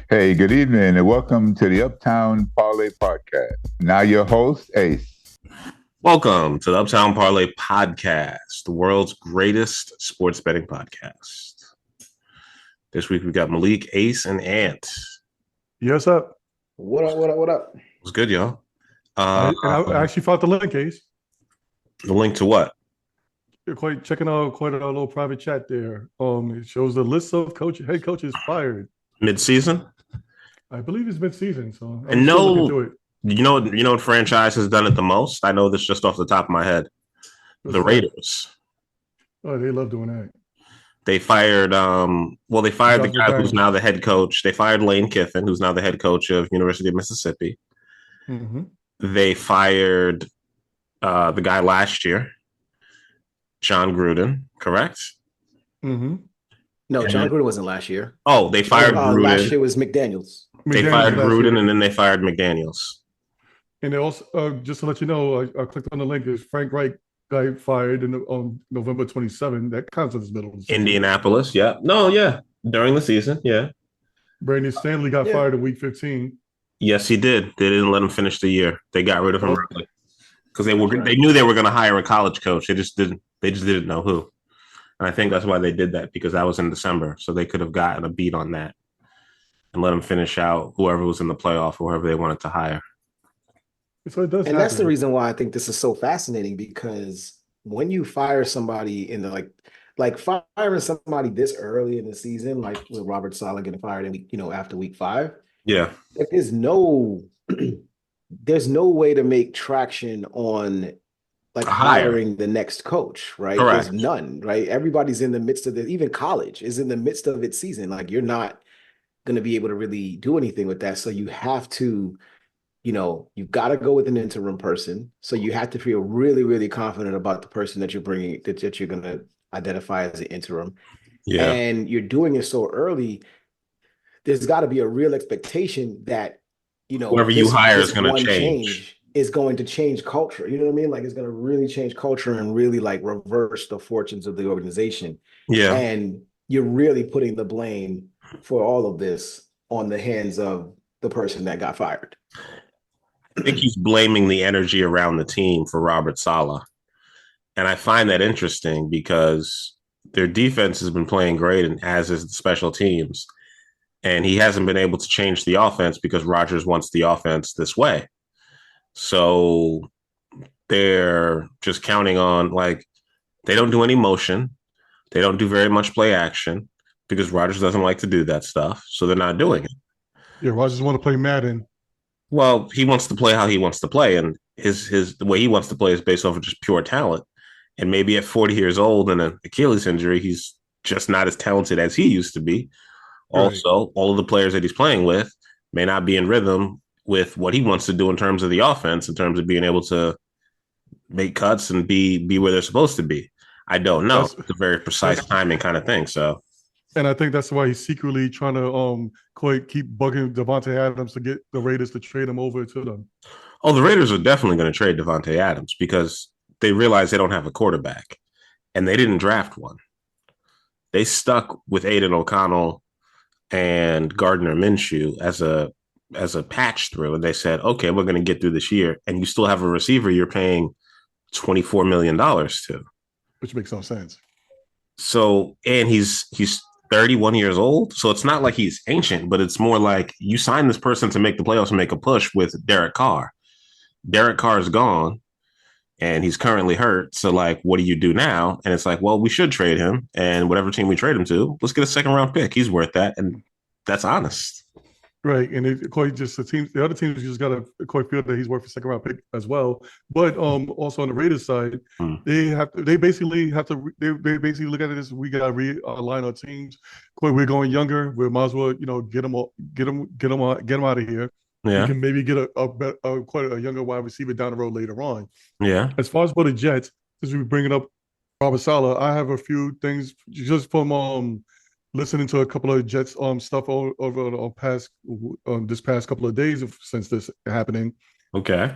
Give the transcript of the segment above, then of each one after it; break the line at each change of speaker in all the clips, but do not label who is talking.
Hey, good evening, and welcome to the Uptown Parlay Podcast. Now, your host, Ace.
Welcome to the Uptown Parlay Podcast, the world's greatest sports betting podcast. This week we got Malik, Ace, and Ant.
Yes, up.
What up? What up? What up?
What's good, y'all?
I actually found the link, Ace.
The link to what?
You're checking out quite a little private chat there. It shows the list of head coaches fired.
Mid-season?
I believe it's mid-season, so I'm
And
still
no,
looking through it.
you know what franchise has done it the most? I know this just off the top of my head. The Raiders.
Oh, they love doing that.
They fired they fired the guy who's
McDaniels.
now the head coach. They fired Lane Kiffin, who's now the head coach of University of Mississippi.
Mm-hmm.
They fired the guy last year, John Gruden, correct?
Mm-hmm.
No, John Gruden wasn't last year.
Oh, they fired Gruden.
Last year was McDaniels.
They fired Gruden, and then they fired McDaniels.
And they also, just to let you know, I clicked on the link. Is Frank Reich got fired on November 27? That counts as middle of the season.
Indianapolis, yeah. No, yeah. During the season, yeah.
Brandon Stanley got fired in week 15.
Yes, he did. They didn't let him finish the year. They got rid of him early because they knew they were going to hire a college coach. They just didn't know who. And I think that's why they did that, because that was in December. So they could have gotten a beat on that and let him finish out whoever was in the playoff or whoever they wanted to hire.
So it does
And
happen.
that's the reason why I think this is so fascinating, because when you fire somebody in the like firing somebody this early in the season, like with Robert Saleh getting fired after week 5,
Yeah.
like there's no way to make traction on like hiring the next coach, right?
Correct.
There's none, right? Everybody's in the midst of even college is in the midst of its season. Like you're not going to be able to really do anything with that. So you have to, you've got to go with an interim person. So you have to feel really, really confident about the person that you're bringing, that you're going to identify as an interim.
Yeah.
And you're doing it so early. There's got to be a real expectation that,
whoever you hire is going to change.
Is going to change culture. You know what I mean? Like it's going to really change culture and really like reverse the fortunes of the organization.
Yeah.
And you're really putting the blame for all of this on the hands of the person that got fired.
I think he's blaming the energy around the team for Robert Saleh. And I find that interesting because their defense has been playing great, and as is the special teams. And he hasn't been able to change the offense because Rodgers wants the offense this way. So they're just counting on, like, they don't do any motion. They don't do very much play action because Rodgers doesn't like to do that stuff. So they're not doing it.
Yeah, Rodgers want to play Madden.
Well, he wants to play how he wants to play. And the way he wants to play is based off of just pure talent. And maybe at 40 years old and an Achilles injury, he's just not as talented as he used to be. Right. Also, all of the players that he's playing with may not be in rhythm with what he wants to do in terms of the offense, in terms of being able to make cuts and be where they're supposed to be. I don't know. It's a very precise timing kind of thing. So,
and I think that's why he's secretly trying to keep bugging Davante Adams to get the Raiders to trade him over to them.
Oh, the Raiders are definitely going to trade Davante Adams because they realize they don't have a quarterback, and they didn't draft one. They stuck with Aiden O'Connell and Gardner Minshew as a patch through, and they said, okay, we're going to get through this year, and you still have a receiver you're paying $24 million to.
Which makes no sense.
So, and he's 31 years old, so it's not like he's ancient, but it's more like you sign this person to make the playoffs and make a push with Derek Carr. Derek Carr is gone, and he's currently hurt, so, like, what do you do now? And it's like, well, we should trade him, and whatever team we trade him to, let's get a second-round pick. He's worth that, and that's honest.
Right, and the other teams just got to quite feel that he's worth a second-round pick as well. But also on the Raiders side, they basically look at it as we got to realign our teams. We're going younger. We might as well get them out of here.
Yeah,
we can maybe get quite a younger wide receiver down the road later on.
Yeah.
As far as for the Jets, since we bringing up Robert Saleh, I have a few things just from listening to a couple of Jets stuff over this past couple of days since this happening.
Okay.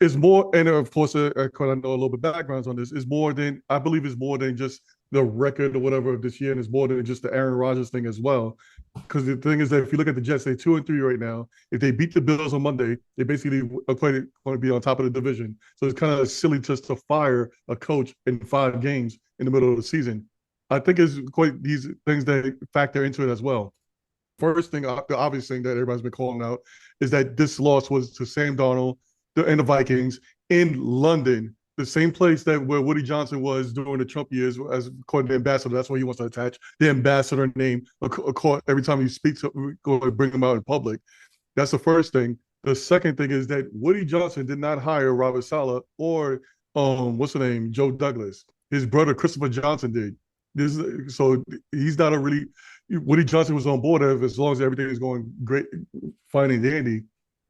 It's more, and of course, I know a little bit backgrounds on this. I believe it's more than just the record or whatever of this year, and it's more than just the Aaron Rodgers thing as well. Because the thing is that if you look at the Jets, they're 2-3 right now. If they beat the Bills on Monday, they basically are going to be on top of the division. So it's kind of silly just to fire a coach in 5 games in the middle of the season. I think it's quite these things that factor into it as well. First thing, the obvious thing that everybody's been calling out is that this loss was to Sam Darnold and the Vikings in London, the same place that where Woody Johnson was during the Trump years as according to the ambassador. That's why he wants to attach the ambassador name every time he speaks. Go bring him out in public. That's the first thing. The second thing is that Woody Johnson did not hire Robert Saleh or what's the name, Joe Douglas. His brother Christopher Johnson did. So he's not a really. Woody Johnson was on board as long as everything is going great, fine and dandy.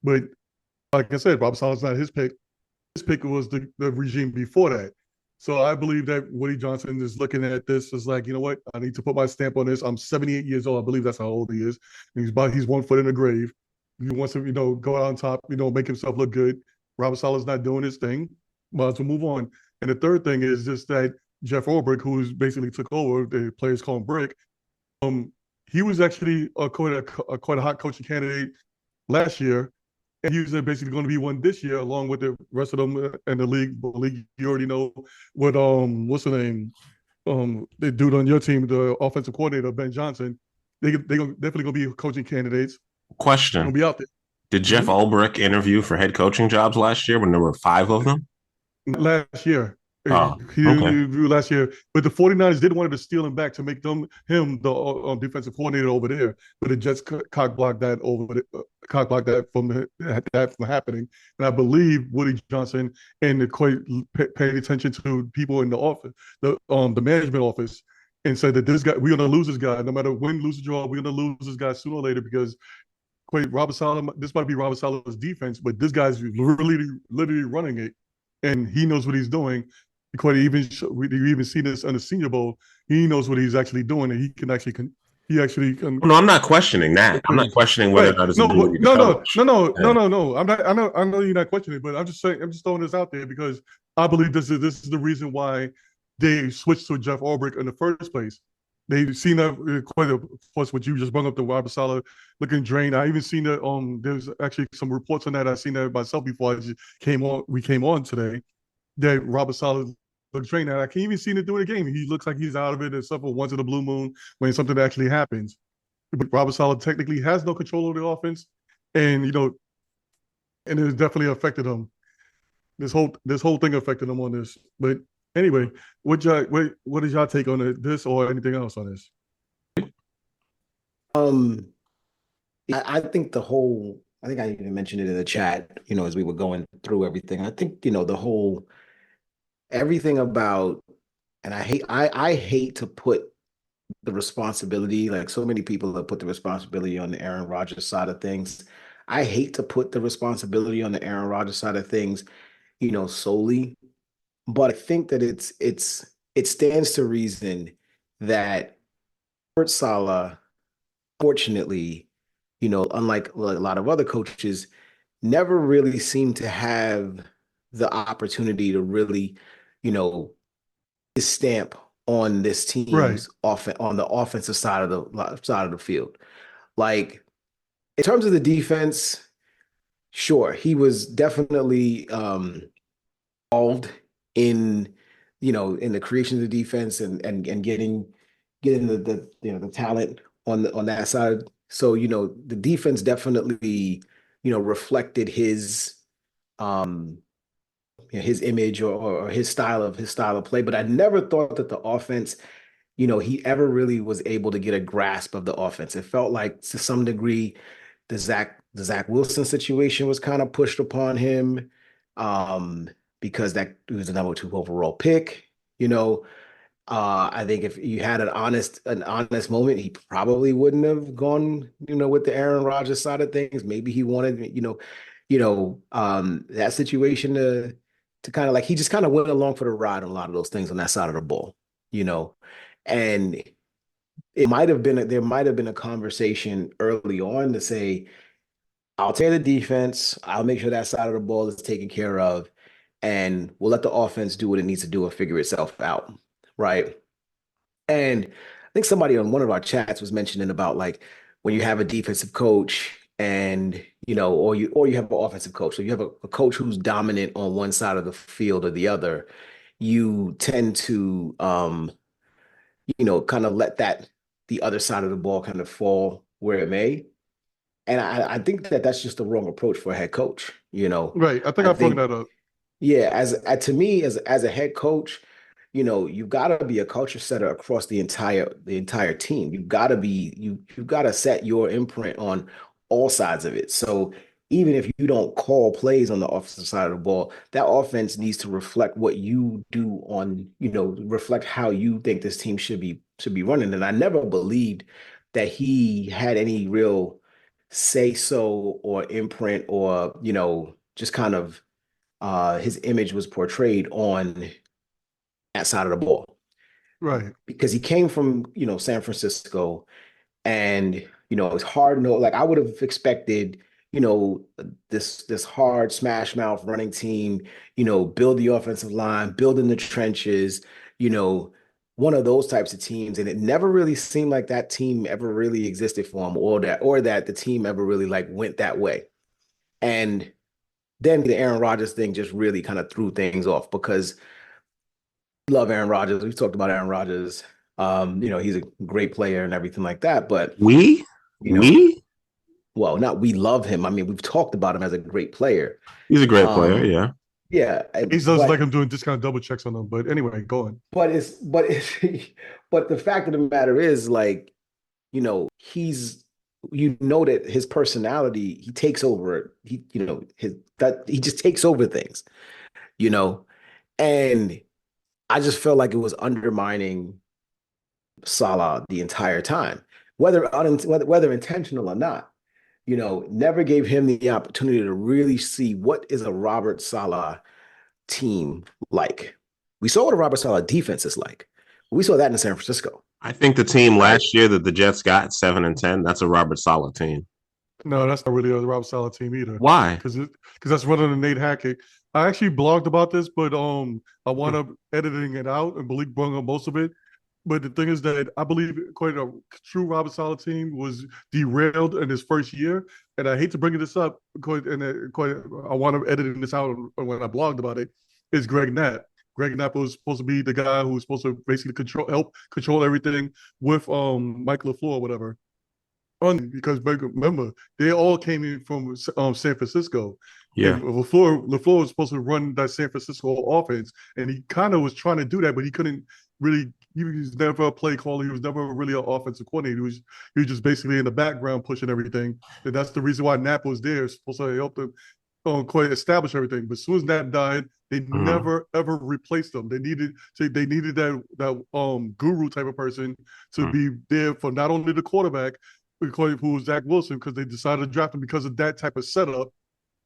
But like I said, Robert Saleh's not his pick. His pick was the regime before that. So I believe that Woody Johnson is looking at this as like, you know what? I need to put my stamp on this. I'm 78 years old. I believe that's how old he is. And he's 1 foot in the grave. He wants to, go out on top, make himself look good. Robert Saleh's not doing his thing. Might as well move on. And the third thing is just that Jeff Ulbrich, who's basically took over, the players call him Brick, he was actually quite a hot coaching candidate last year. And he was basically going to be one this year, along with the rest of them in the league. The league, you already know what what's the name? The dude on your team, the offensive coordinator, Ben Johnson. They definitely gonna be coaching candidates.
Question:
gonna be out there.
Did Jeff Ulbrich interview for head coaching jobs last year when there were 5 of them?
Last year.
Oh,
he didn't last year, but the 49ers did want to steal him back to make him the defensive coordinator over there. But the Jets cock blocked that from happening. And I believe Woody Johnson and the quite paid attention to people in the office, the management office, and said that this guy, we're going to lose this guy no matter win, lose, or draw. We're going to lose this guy sooner or later because Robert Saleh. This might be Robert Saleh's defense, but this guy's literally running it, and he knows what he's doing. We even seen this on the Senior Bowl. He knows what he's actually doing, and he can actually.
No, I'm not questioning that. I'm not questioning whether or not it's
no.
Yeah.
I know you're not questioning, but I'm just saying. I'm just throwing this out there because I believe this is the reason why they switched to Jeff Ulbrich in the first place. They've seen that quite a plus what you just brought up the Robert Saleh looking drained. I even seen that there's actually some reports on that. I've seen that myself before we came on today. That Robert Saleh looks drained. I can't even see him doing a game. He looks like he's out of it except for once in a blue moon when something actually happens. But Robert Saleh technically has no control over the offense, and and it's definitely affected him. This whole thing affected him on this. But anyway, what is y'all take on this or anything else on this?
I think I think I even mentioned it in the chat, as we were going through everything. I think, everything about, and I hate to put the responsibility, like so many people have put the responsibility on the Aaron Rodgers side of things. I hate to put the responsibility on the Aaron Rodgers side of things, solely. But I think that it stands to reason that Robert Saleh, fortunately, unlike a lot of other coaches, never really seemed to have the opportunity to really, stamp on this team's on the offensive side of the field. Like in terms of the defense, sure, he was definitely involved in the creation of the defense and getting the talent on that side. So, the defense definitely, reflected his image or his style of play. But I never thought that the offense, he ever really was able to get a grasp of the offense. It felt like to some degree the Zach Wilson situation was kind of pushed upon him because that he was the number 2 overall pick. I think if you had an honest moment, he probably wouldn't have gone, with the Aaron Rodgers side of things. Maybe he wanted, that situation to kind of like, he just kind of went along for the ride on a lot of those things on that side of the ball, and there might have been a conversation early on to say, I'll take the defense, I'll make sure that side of the ball is taken care of, and we'll let the offense do what it needs to do and figure itself out. Right. And I think somebody on one of our chats was mentioning about like when you have a defensive coach and or you have an offensive coach. So you have a coach who's dominant on one side of the field or the other, you tend to kind of let that the other side of the ball kind of fall where it may. And I think that that's just the wrong approach for a head coach.
Right. I think
I
I fucked
think
that up.
yeah, to me as a head coach, you've got to be a culture setter across the entire team. You've got to set your imprint on all sides of it. So even if you don't call plays on the offensive side of the ball, that offense needs to reflect what you do reflect how you think this team should be running. And I never believed that he had any real say so or imprint or just kind of his image was portrayed on that side of the ball
Right.
because he came from San Francisco, and it's hard. No, like I would have expected this hard smash mouth running team, build the offensive line, build in the trenches, you know one of those types of teams. And it never really seemed like that team ever really existed for him, or that the team ever really like went that way. And then the Aaron Rodgers thing just really kind of threw things off because love Aaron Rodgers. We've talked about Aaron Rodgers. He's a great player and everything like that. But
We?
you know,
We?
well, not we love him. I mean, we've talked about him as a great player.
He's a great player,
Um,
yeah.
yeah,
He does like I'm doing just kind of double checks on them. But anyway, go on.
but but the fact of the matter is, like, he's that his personality, he takes over. He just takes over things, you know, and I just felt like it was undermining Salah the entire time, whether intentional or not. Never gave him the opportunity to really see what is a Robert Salah team like. We saw what a Robert Salah defense is like. We saw that in San Francisco,
I think the team
right?
last year that the Jets got 7-10, that's a Robert Saleh team.
No, that's not really a Rob Saleh team either.
Why?
Because that's running to Nate Hackett. I actually blogged about this, but I wound up editing it out, and Malik brought up most of it. But the thing is that I believe quite a true Robert Saleh team was derailed in his first year, and I hate to bring this up, I wound up editing this out when I blogged about it. Is Greg Knapp? Greg Knapp was supposed to be the guy who was supposed to basically help control everything with Mike LaFleur or whatever. Because remember, they all came in from San Francisco,
Yeah.
and LaFleur was supposed to run that San Francisco offense, and he kind of was trying to do that, but he couldn't really. He was never a play caller. He was never really an offensive coordinator. He was just basically in the background pushing everything, and that's the reason why Napa was there, supposed to help them quite establish everything. But as soon as Nap died, they never ever replaced them. They needed that guru type of person to be there for not only the quarterback, who was Zach Wilson, because they decided to draft him because of that type of setup,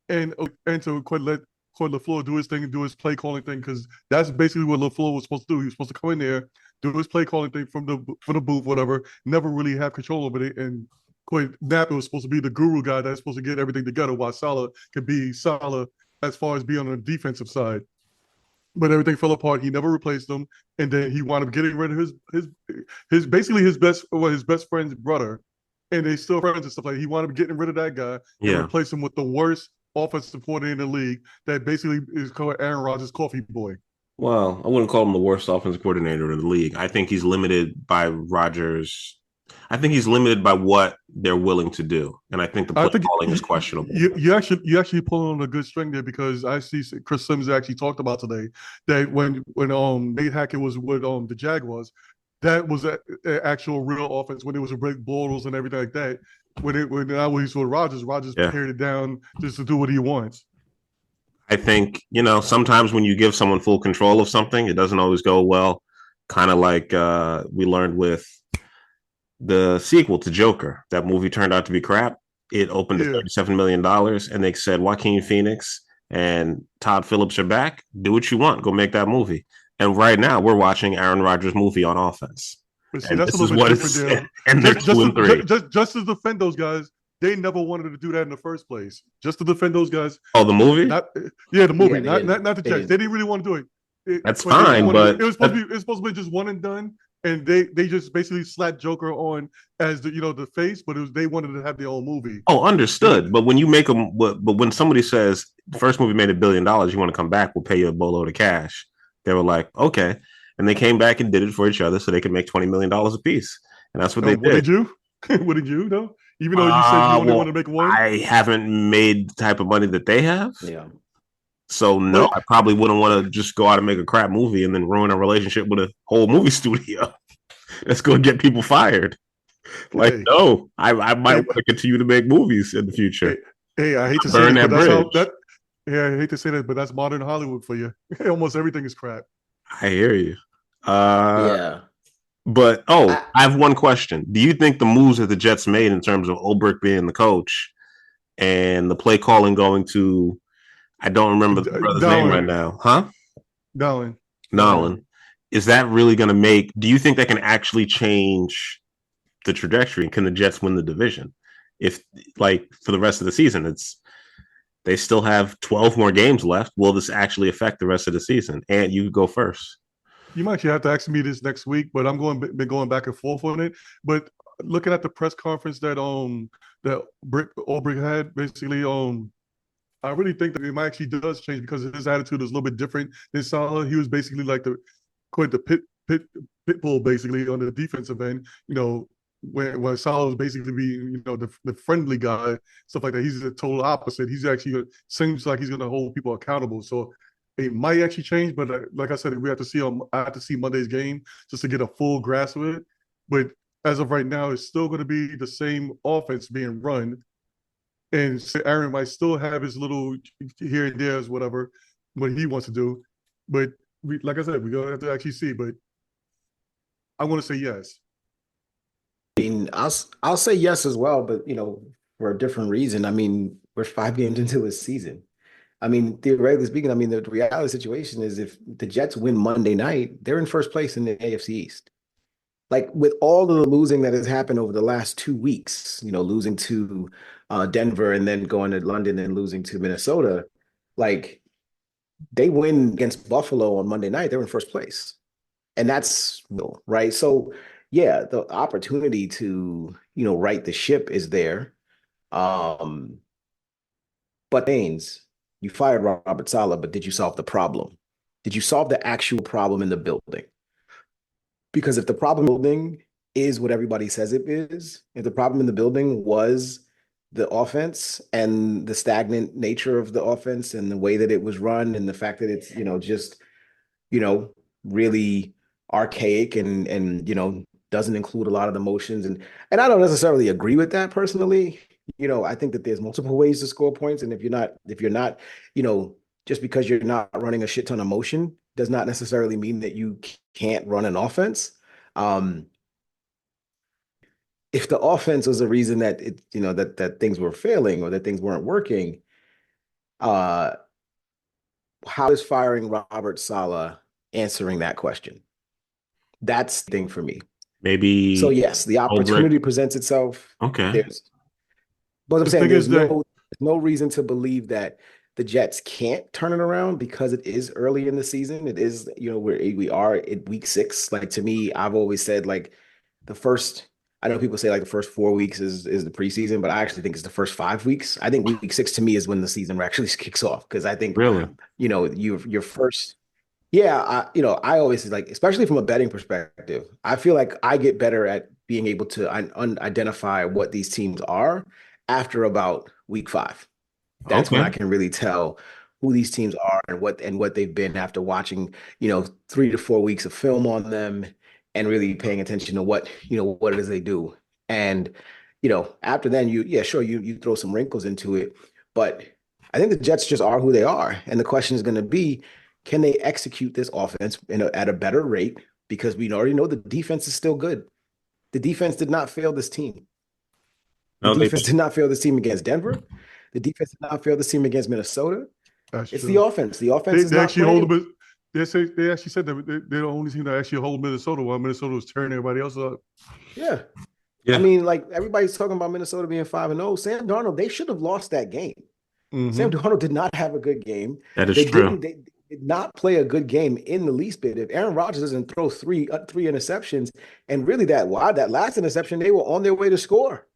and to let LaFleur do his thing and do his play calling thing, because that's basically what LaFleur was supposed to do. He was supposed to come in there, do his play calling thing from the booth, whatever, never really have control over it. And Napa was supposed to be the guru guy that's supposed to get everything together, while Salah could be Salah as far as being on the defensive side. But everything fell apart. He never replaced them, and then he wound up getting rid of his basically his best friend's brother, and they still friends and stuff like that. He wound up getting rid of that guy and replaced him with the worst offensive coordinator in the league that basically is called Aaron Rodgers' coffee boy.
Well, I wouldn't call him the worst offensive coordinator in the league. I think he's limited by Rodgers. I think he's limited by what they're willing to do, and I think the play calling is questionable.
You actually pulling on a good string there, because I see Chris Sims actually talked about today that when Nate Hackett was with the Jaguars, that was an actual real offense when it was a break Bortles and everything like that. When now he's with Rodgers pared it down just to do what he wants.
I think, sometimes when you give someone full control of something, it doesn't always go well. Kind of like we learned with the sequel to Joker. That movie turned out to be crap. It opened at $37 million, and they said, Joaquin Phoenix and Todd Phillips are back. Do what you want. Go make that movie. And right now, we're watching Aaron Rodgers' movie on offense.
But see, that's a little bit different.
And they're 2-3.
Just to defend those guys, they never wanted to do that in the first place. Just to defend those guys.
Oh, the movie?
The movie, not the Jets. They didn't really want to do it.
That's fine, but
it was supposed to be just one and done. and they just basically slapped Joker on as the face, but they wanted to have their own movie.
Oh, understood. But when you make them, but when somebody says the first movie made $1 billion, you want to come back, we'll pay you a boatload of cash. They were like, okay, and they came back and did it for each other so they could make $20 million a piece, and that's what they did.
What did you? What did you know? Even though you said you only want to make one,
I haven't made the type of money that they have.
Yeah.
So no, I probably wouldn't want to just go out and make a crap movie and then ruin a relationship with a whole movie studio. That's going to get people fired. Like, no, I might want to continue to make movies in the future.
Hey, I hate to say that, but I hate to say that, but that's modern Hollywood for you. Almost everything is crap.
I hear you.
Yeah.
But I have one question. Do you think the moves that the Jets made in terms of Ulbrich being the coach and the play calling going to, I don't remember the brother's name right now, huh? Nolan. Is that really going to make? Do you think that can actually change the trajectory? Can the Jets win the division? If, like, for the rest of the season, they still have 12 more games left. Will this actually affect the rest of the season? And you go first.
You might actually have to ask me this next week, but I'm been going back and forth on it. But looking at the press conference that Ulbrich had, basically, I really think that it might actually does change because his attitude is a little bit different than Saleh. He was basically like the pit bull, basically, on the defensive end. When Saleh was basically being, the friendly guy, stuff like that. He's the total opposite. He's actually seems like he's going to hold people accountable. So it might actually change, but like I said, I have to see Monday's game just to get a full grasp of it. But as of right now, it's still going to be the same offense being run. And Aaron might still have his little here and there, whatever, what he wants to do. But like I said, we're going to have to actually see. But I want to say yes.
I mean, I'll say yes as well, but, for a different reason. I mean, we're 5 games into a season. I mean, theoretically speaking, the reality situation is if the Jets win Monday night, they're in first place in the AFC East. Like, with all of the losing that has happened over the last 2 weeks, losing to Denver and then going to London and losing to Minnesota, like, they win against Buffalo on Monday night, they're in first place. And that's right. So, yeah, the opportunity to, right the ship is there. But you fired Robert Saleh, but did you solve the problem? Did you solve the actual problem in the building? Because if the problem in the building is what everybody says it is, if the problem in the building was the offense and the stagnant nature of the offense and the way that it was run and the fact that it's, really archaic and doesn't include a lot of the motions. And I don't necessarily agree with that personally. I think that there's multiple ways to score points. And if you're not, just because you're not running a shit ton of motion does not necessarily mean that you can't run an offense. If the offense was the reason that that things were failing or that things weren't working, how is firing Robert Saleh answering that question? That's the thing for me.
Maybe.
So yes, the opportunity presents itself.
Okay.
But I'm saying there's no reason to believe that the Jets can't turn it around because it is early in the season. It is, we are at week 6. Like, to me, I've always said, like, I know people say like the first 4 weeks is the preseason, but I actually think it's the first 5 weeks. I think week 6 to me is when the season actually kicks off. Cause I think,
really,
your first, I always like, especially from a betting perspective, I feel like I get better at being able to identify what these teams are after about week 5. That's when I can really tell who these teams are and what they've been after watching, 3 to 4 weeks of film on them and really paying attention to what it is they do. And, after then you throw some wrinkles into it, but I think the Jets just are who they are. And the question is going to be, can they execute this offense at a better rate? Because we already know the defense is still good. The defense did not fail this team. The defense did not fail this team against Denver. The defense did not fail this team against Minnesota. It's the offense. The offense is not playing.
They actually said that they're the only team that actually hold Minnesota while Minnesota was tearing everybody else up.
Yeah. I mean, like, everybody's talking about Minnesota being 5-0. Sam Darnold, they should have lost that game. Mm-hmm. Sam Darnold did not have a good game.
That is true.
did not play a good game in the least bit. If Aaron Rodgers doesn't throw three interceptions, and really that last interception, they were on their way to score.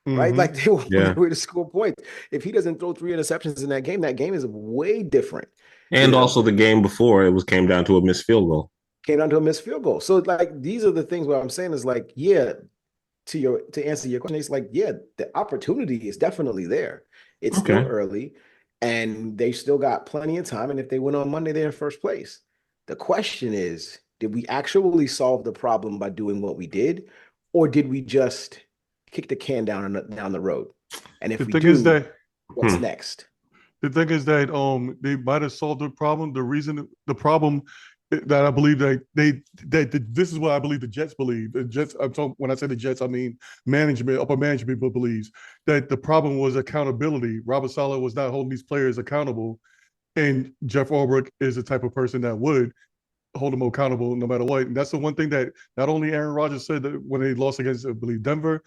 Right? Like they were on their way to score points. If he doesn't throw three interceptions in that game is way different.
And also the game before, came down to a missed field goal.
Came down to a missed field goal. So like these are the things where I'm saying is like, yeah, to answer your question, it's like, yeah, the opportunity is definitely there. It's still early and they still got plenty of time. And if they win on Monday, they're in first place. The question is, did we actually solve the problem by doing what we did? Or did we just kick the can down the road? And if we do, what's next?
The thing is that they might have solved the problem. The problem that I believe that this is what I believe the Jets believe. The Jets, when I say the Jets, I mean management, upper management believes that the problem was accountability. Robert Saleh was not holding these players accountable, and Jeff Ulbrich is the type of person that would hold them accountable no matter what. And that's the one thing that not only Aaron Rodgers said that when they lost against, I believe, Denver,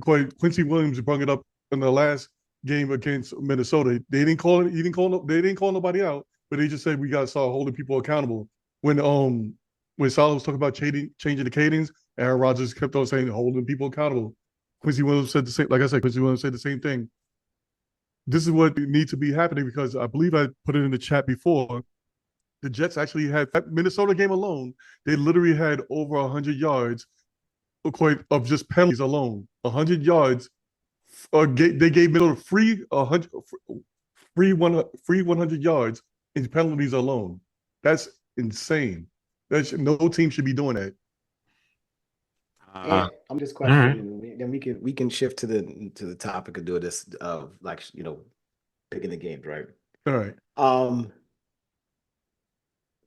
Quincy Williams brought it up in the last game against Minnesota. They didn't call nobody out, but they just said we got to start holding people accountable. When Saleh was talking about changing the cadence, Aaron Rodgers kept on saying holding people accountable. Quincy Williams said the same. Like I said, Quincy Williams said the same thing. This is what needs to be happening because I believe I put it in the chat before. The Jets actually had that Minnesota game alone. They literally had over 100 yards of just penalties alone. 100 yards. They gave Minnesota free 100 yards in penalties alone. That's insane. No team should be doing that.
I'm just questioning. Then we can shift to the topic of doing this of like picking the games, right?
All right.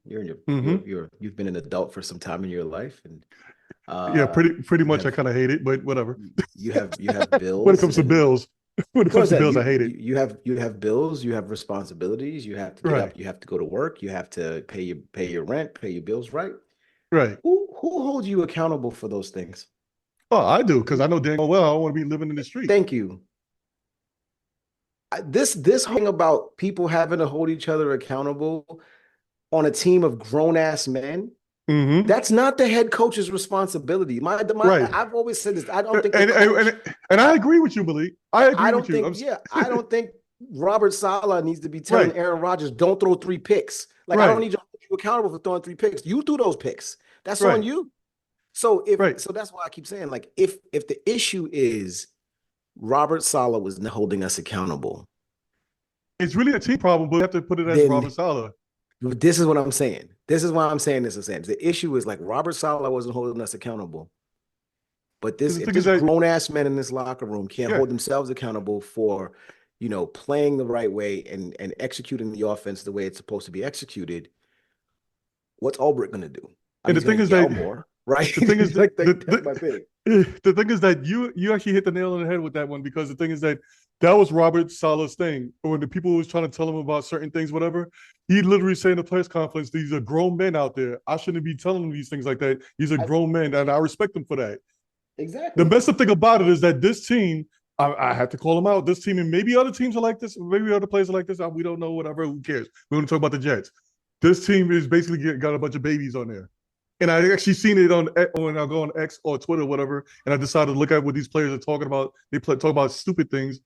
You've been an adult for some time in your life, and
yeah, pretty much. I kind of hate it, but whatever.
You have bills.
When it comes to bills, I hate it.
You have bills. You have responsibilities. You have to get up. You have to go to work. You have to pay your rent, pay your bills. Right.
Right.
Who holds you accountable for those things?
Oh, I do, because I know dang well I don't want to be living in the street.
Thank you. This thing about people having to hold each other accountable on a team of grown-ass men, that's not the head coach's responsibility. I've always said this. I don't think
and I agree with you, Malik. I don't
think Robert Saleh needs to be telling Aaron Rodgers, don't throw 3 picks. Like, I don't need you to hold you accountable for throwing 3 picks. You threw those picks. That's on you. So so that's why I keep saying, like, if the issue is Robert Saleh was not holding us accountable,
it's really a team problem, but we have to put it as Robert Saleh.
This is what I'm saying. This is why I'm saying this. The issue is like Robert Saleh wasn't holding us accountable. But if these grown-ass men in this locker room can't hold themselves accountable for, playing the right way and executing the offense the way it's supposed to be executed, what's Ulbrich going to do?
And the thing is that more,
right?
The thing is
that's my thing.
The thing is that you actually hit the nail on the head with that one, because the thing is that was Robert Saleh's thing. When the people was trying to tell him about certain things, whatever, he literally said in the press conference, these are grown men out there. I shouldn't be telling them these things like that. These are grown men, and I respect them for that.
Exactly.
The best thing about it is that this team, I have to call them out. This team, and maybe other teams are like this, maybe other players are like this. We don't know, whatever. Who cares? We're going to talk about the Jets. This team is basically got a bunch of babies on there. And I actually seen it when I go on X or Twitter or whatever, and I decided to look at what these players are talking about. They talk about stupid things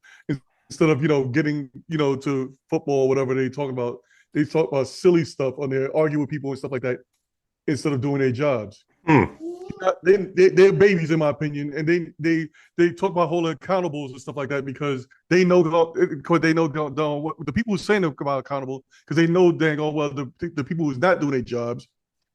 instead of, getting, to football or whatever they talk about. They talk about silly stuff on there, argue with people and stuff like that instead of doing their jobs. They're babies, in my opinion, and they talk about holding accountables and stuff like that because they know what the people who saying they're accountable, because they know dang well the people who's not doing their jobs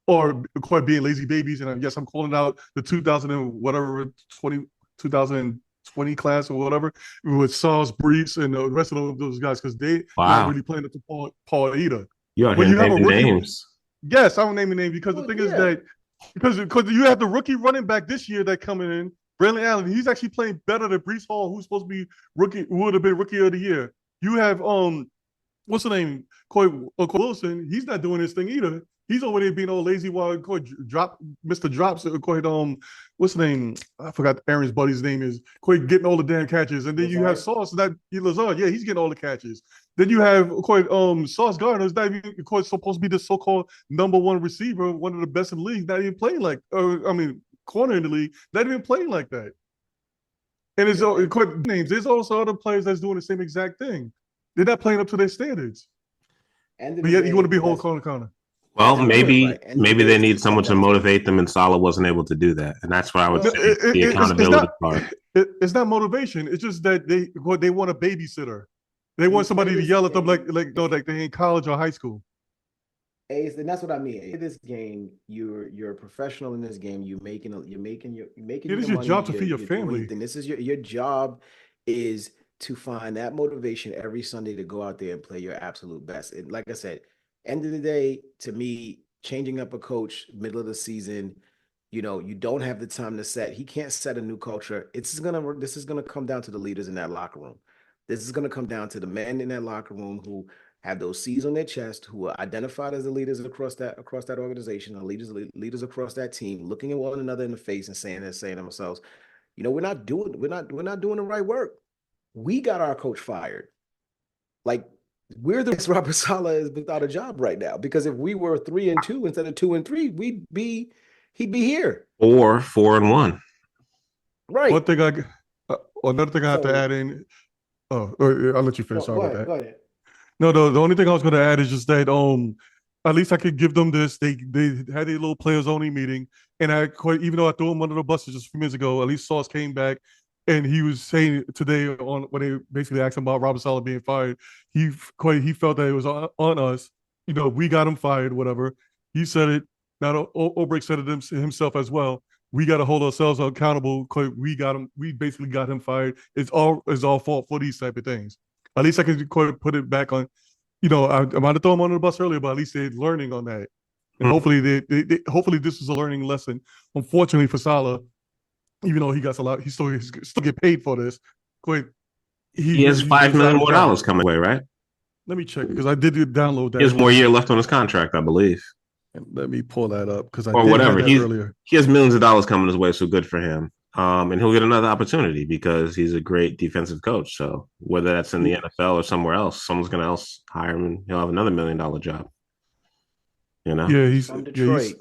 or quite being lazy babies. And yes, I'm calling out the 2020 class or whatever with Sauce Brees and the rest of those guys, because they not really playing up to Paul either.
You out here naming names?
Yes, I don't name the name because the thing is that because you have the rookie running back this year that coming in, Braylon Allen. He's actually playing better than Brees Hall, who's supposed to be rookie, who would have been rookie of the year. You have what's the name, Coy Wilson. He's not doing his thing either. He's over there being all lazy while Mr. Drops, what's the name? I forgot Aaron's buddy's name is. Getting all the damn catches. And then you have Sauce, Lazard, yeah, he's getting all the catches. Then you have Sauce Gardner's not even supposed to be the so-called number one receiver, one of the best in the league, not even playing corner in the league, not even playing like that. And it's names. There's also other players that's doing the same exact thing. They're not playing up to their standards. But yet you want to be whole corner.
Well, maybe they need someone to motivate them, and Salah wasn't able to do that. And that's what I would say the accountability part.
It's not motivation. It's just that they want a babysitter. They want somebody to yell at them like they in college or high school.
And that's what I mean. In this game, you're a professional in this game. You're making
It is your job to feed your family.
And this is your job is to find that motivation every Sunday to go out there and play your absolute best. And like I said, end of the day, to me, changing up a coach middle of the season, you don't have the time to set. He can't set a new culture. This is gonna come down to the leaders in that locker room. This is gonna come down to the men in that locker room who have those C's on their chest, who are identified as the leaders across that organization, the leaders across that team, looking at one another in the face and saying to themselves, we're not doing the right work. We got our coach fired. Like, we're the Robert Saleh is without a job right now, because if we were 3-2 instead of 2-3, he'd be here.
Or 4-1.
Right.
Another thing I have to add in. Oh, I'll let you finish. Sorry about that.
Go ahead.
No, the only thing I was going to add is just that at least I could give them this. They had a little players only meeting, and even though I threw him under the bus just a few minutes ago, at least Sauce came back, and he was saying today when they basically asked him about Robert Saleh being fired, he felt that it was on us. We got him fired, whatever. He said it. Now Obrick said it himself as well. We got to hold ourselves accountable. We basically got him fired. It's all fault for these type of things. At least I can put it back on. I might have thrown him under the bus earlier, but at least they're learning on that. And hopefully hopefully this is a learning lesson. Unfortunately for Salah, even though he got a lot, he still get paid for this.
He has $5 million more coming away, right?
Let me check, because I did download that.
He has more year left on his contract, I believe.
Let me pull that up, because I
or
did
whatever.
Have that earlier.
He has millions of dollars coming his way, so good for him. And he'll get another opportunity because he's a great defensive coach. So whether that's in the NFL or somewhere else, someone's going to hire him, and he'll have another $1 million job.
Yeah, he's
from Detroit.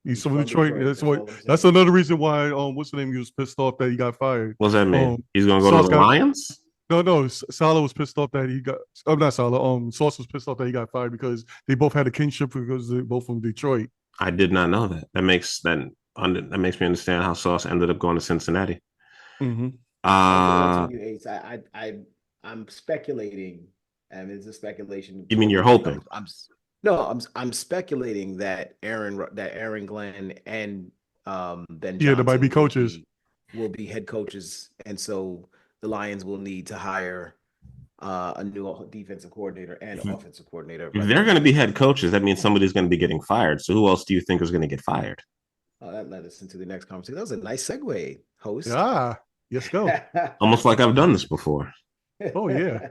He's from Detroit. That's another reason why what's the name? He was pissed off that he got fired.
What's that mean? He's going to go to the Lions?
No. Salah was pissed off that he got. Not Salah. Sauce was pissed off that he got fired because they both had a kinship because they're both from Detroit.
I did not know that. That makes me understand how Sauce ended up going to Cincinnati.
Mm-hmm.
I'm speculating, and it's a speculation.
You mean you're hoping?
I'm speculating that Aaron Glenn and Ben
Johnson, there might be coaches
will be head coaches, and so the Lions will need to hire a new defensive coordinator and offensive coordinator.
If they're going to be head coaches, that means somebody's going to be getting fired. So who else do you think is going to get fired?
That led us into the next conversation. That was a nice segue, host.
Ah, yes, go.
Almost like I've done this before.
Oh yeah.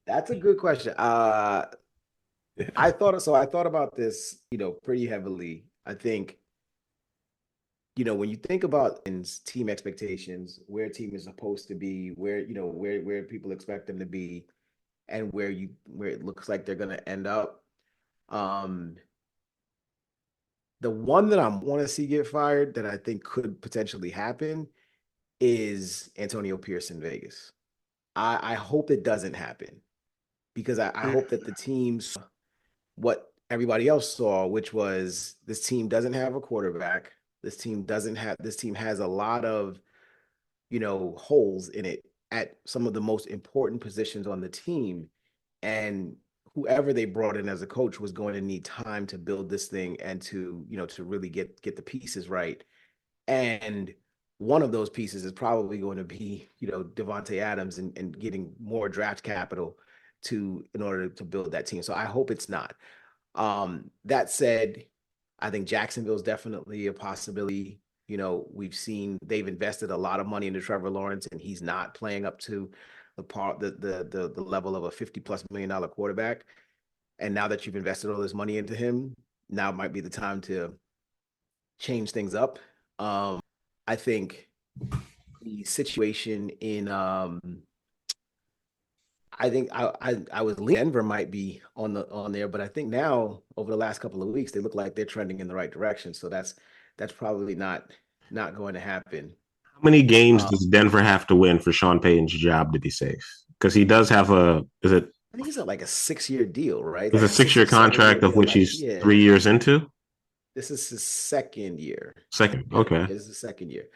That's a good question. I thought about this, pretty heavily. I think, when you think about team expectations, where a team is supposed to be, where people expect them to be, and where it looks like they're going to end up. The one that I want to see get fired that I think could potentially happen is Antonio Pierce in Vegas. I hope it doesn't happen, because I hope that the teams, what everybody else saw, which was this team doesn't have a quarterback. This team has a lot of, holes in it at some of the most important positions on the team. And whoever they brought in as a coach was going to need time to build this thing and to really get the pieces right. And one of those pieces is probably going to be, Devontae Adams and getting more draft capital in order to build that team. So I hope it's not. That said, I think Jacksonville is definitely a possibility. We've seen they've invested a lot of money into Trevor Lawrence, and he's not playing up to the level of a $50+ million quarterback. And now that you've invested all this money into him, now might be the time to change things up. I think the situation in I think I was Denver might be on there, but I think now over the last couple of weeks they look like they're trending in the right direction. So that's probably not going to happen.
How many games does Denver have to win for Sean Payton's job to be safe? Because he does have I think
he's at like a 6-year deal, right?
It's
like
a 6-year contract of which he's 3 years into.
This is his second year.
Okay.
This is the second year.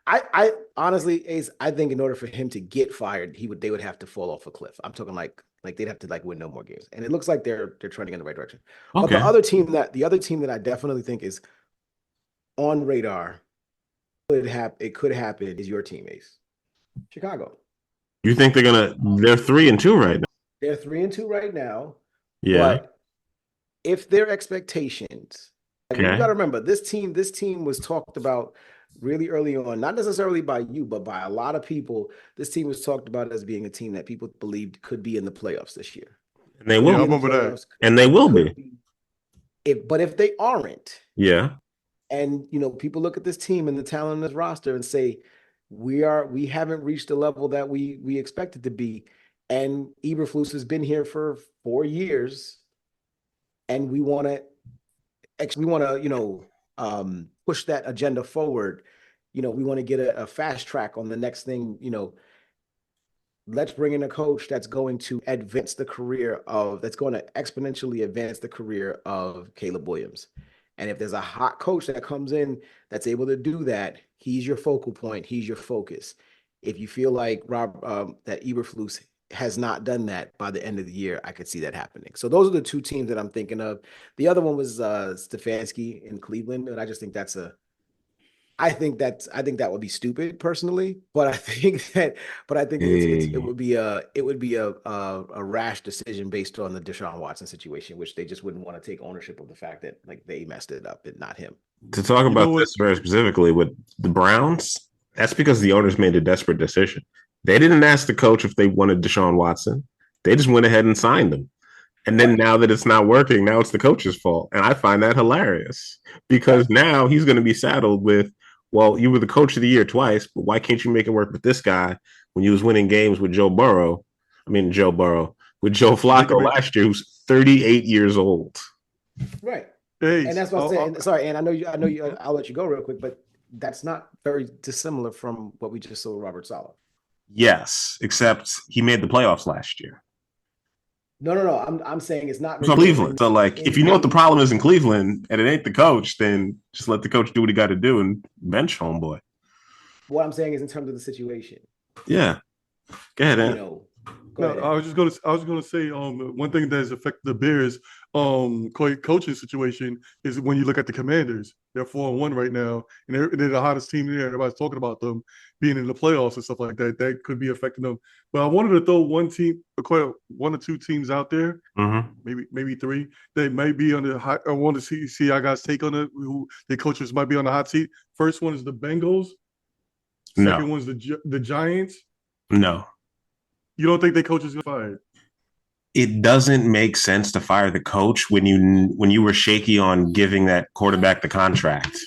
I honestly, Ace, I think in order for him to get fired, they would have to fall off a cliff. I'm talking like they'd have to like win no more games. And it looks like they're trending in the right direction. Okay. But the other team that I definitely think is on radar, it could happen is your team, Ace. Chicago.
You think they're 3-2 right now?
They're 3-2 right now.
Yeah.
But if their expectations, you got to remember, this team was talked about really early on, not necessarily by you, but by a lot of people. This team was talked about as being a team that people believed could be in the playoffs this year.
And they will.
I remember that.
And they will be.
But if they aren't,
yeah.
And people look at this team and the talent in this roster and say, we haven't reached the level that we expected to be. And Eberflus has been here for 4 years, and we want to push that agenda forward. We want to get a fast track on the next thing. Let's bring in a coach that's going to exponentially advance the career of Caleb Williams. And if there's a hot coach that comes in that's able to do that, he's your focal point. He's your focus. If you feel like that Eberflus has not done that by the end of the year, I could see that happening. So those are the two teams that I'm thinking of. The other one was Stefanski in Cleveland, and I just think I think that would be stupid personally, but I think it would be a rash decision based on the Deshaun Watson situation, which they just wouldn't want to take ownership of the fact that like they messed it up and not him.
To talk about this very specifically with the Browns, that's because the owners made a desperate decision. They didn't ask the coach if they wanted Deshaun Watson. They just went ahead and signed him. And then now that it's not working, now it's the coach's fault. And I find that hilarious because now he's going to be saddled with, well, you were the coach of the year twice, but why can't you make it work with this guy when you was winning games with Joe Flacco last year, who's 38 years old.
Right. Hey, and that's what I'm saying. Sorry, and I know you, I'll let you go real quick, but that's not very dissimilar from what we just saw with Robert Saleh.
Yes, except he made the playoffs last year.
No. I'm saying it's not
really Cleveland. So, if you know what the problem is in Cleveland and it ain't the coach, then just let the coach do what he got to do and bench homeboy.
What I'm saying is in terms of the situation.
Yeah. Go ahead, Ant.
I was just gonna say one thing that has affected the Bears coaching situation is when you look at the Commanders. They're 4-1 right now, and they're the hottest team there. Everybody's talking about them being in the playoffs and stuff like that. That could be affecting them. But I wanted to throw one or two teams out there, maybe three. They might be on the hot. I want to see our guys take on it. Who the coaches might be on the hot seat. First one is the Bengals. Second one's the Giants.
No.
You don't think the coach is fired?
It doesn't make sense to fire the coach when you were shaky on giving that quarterback the contract.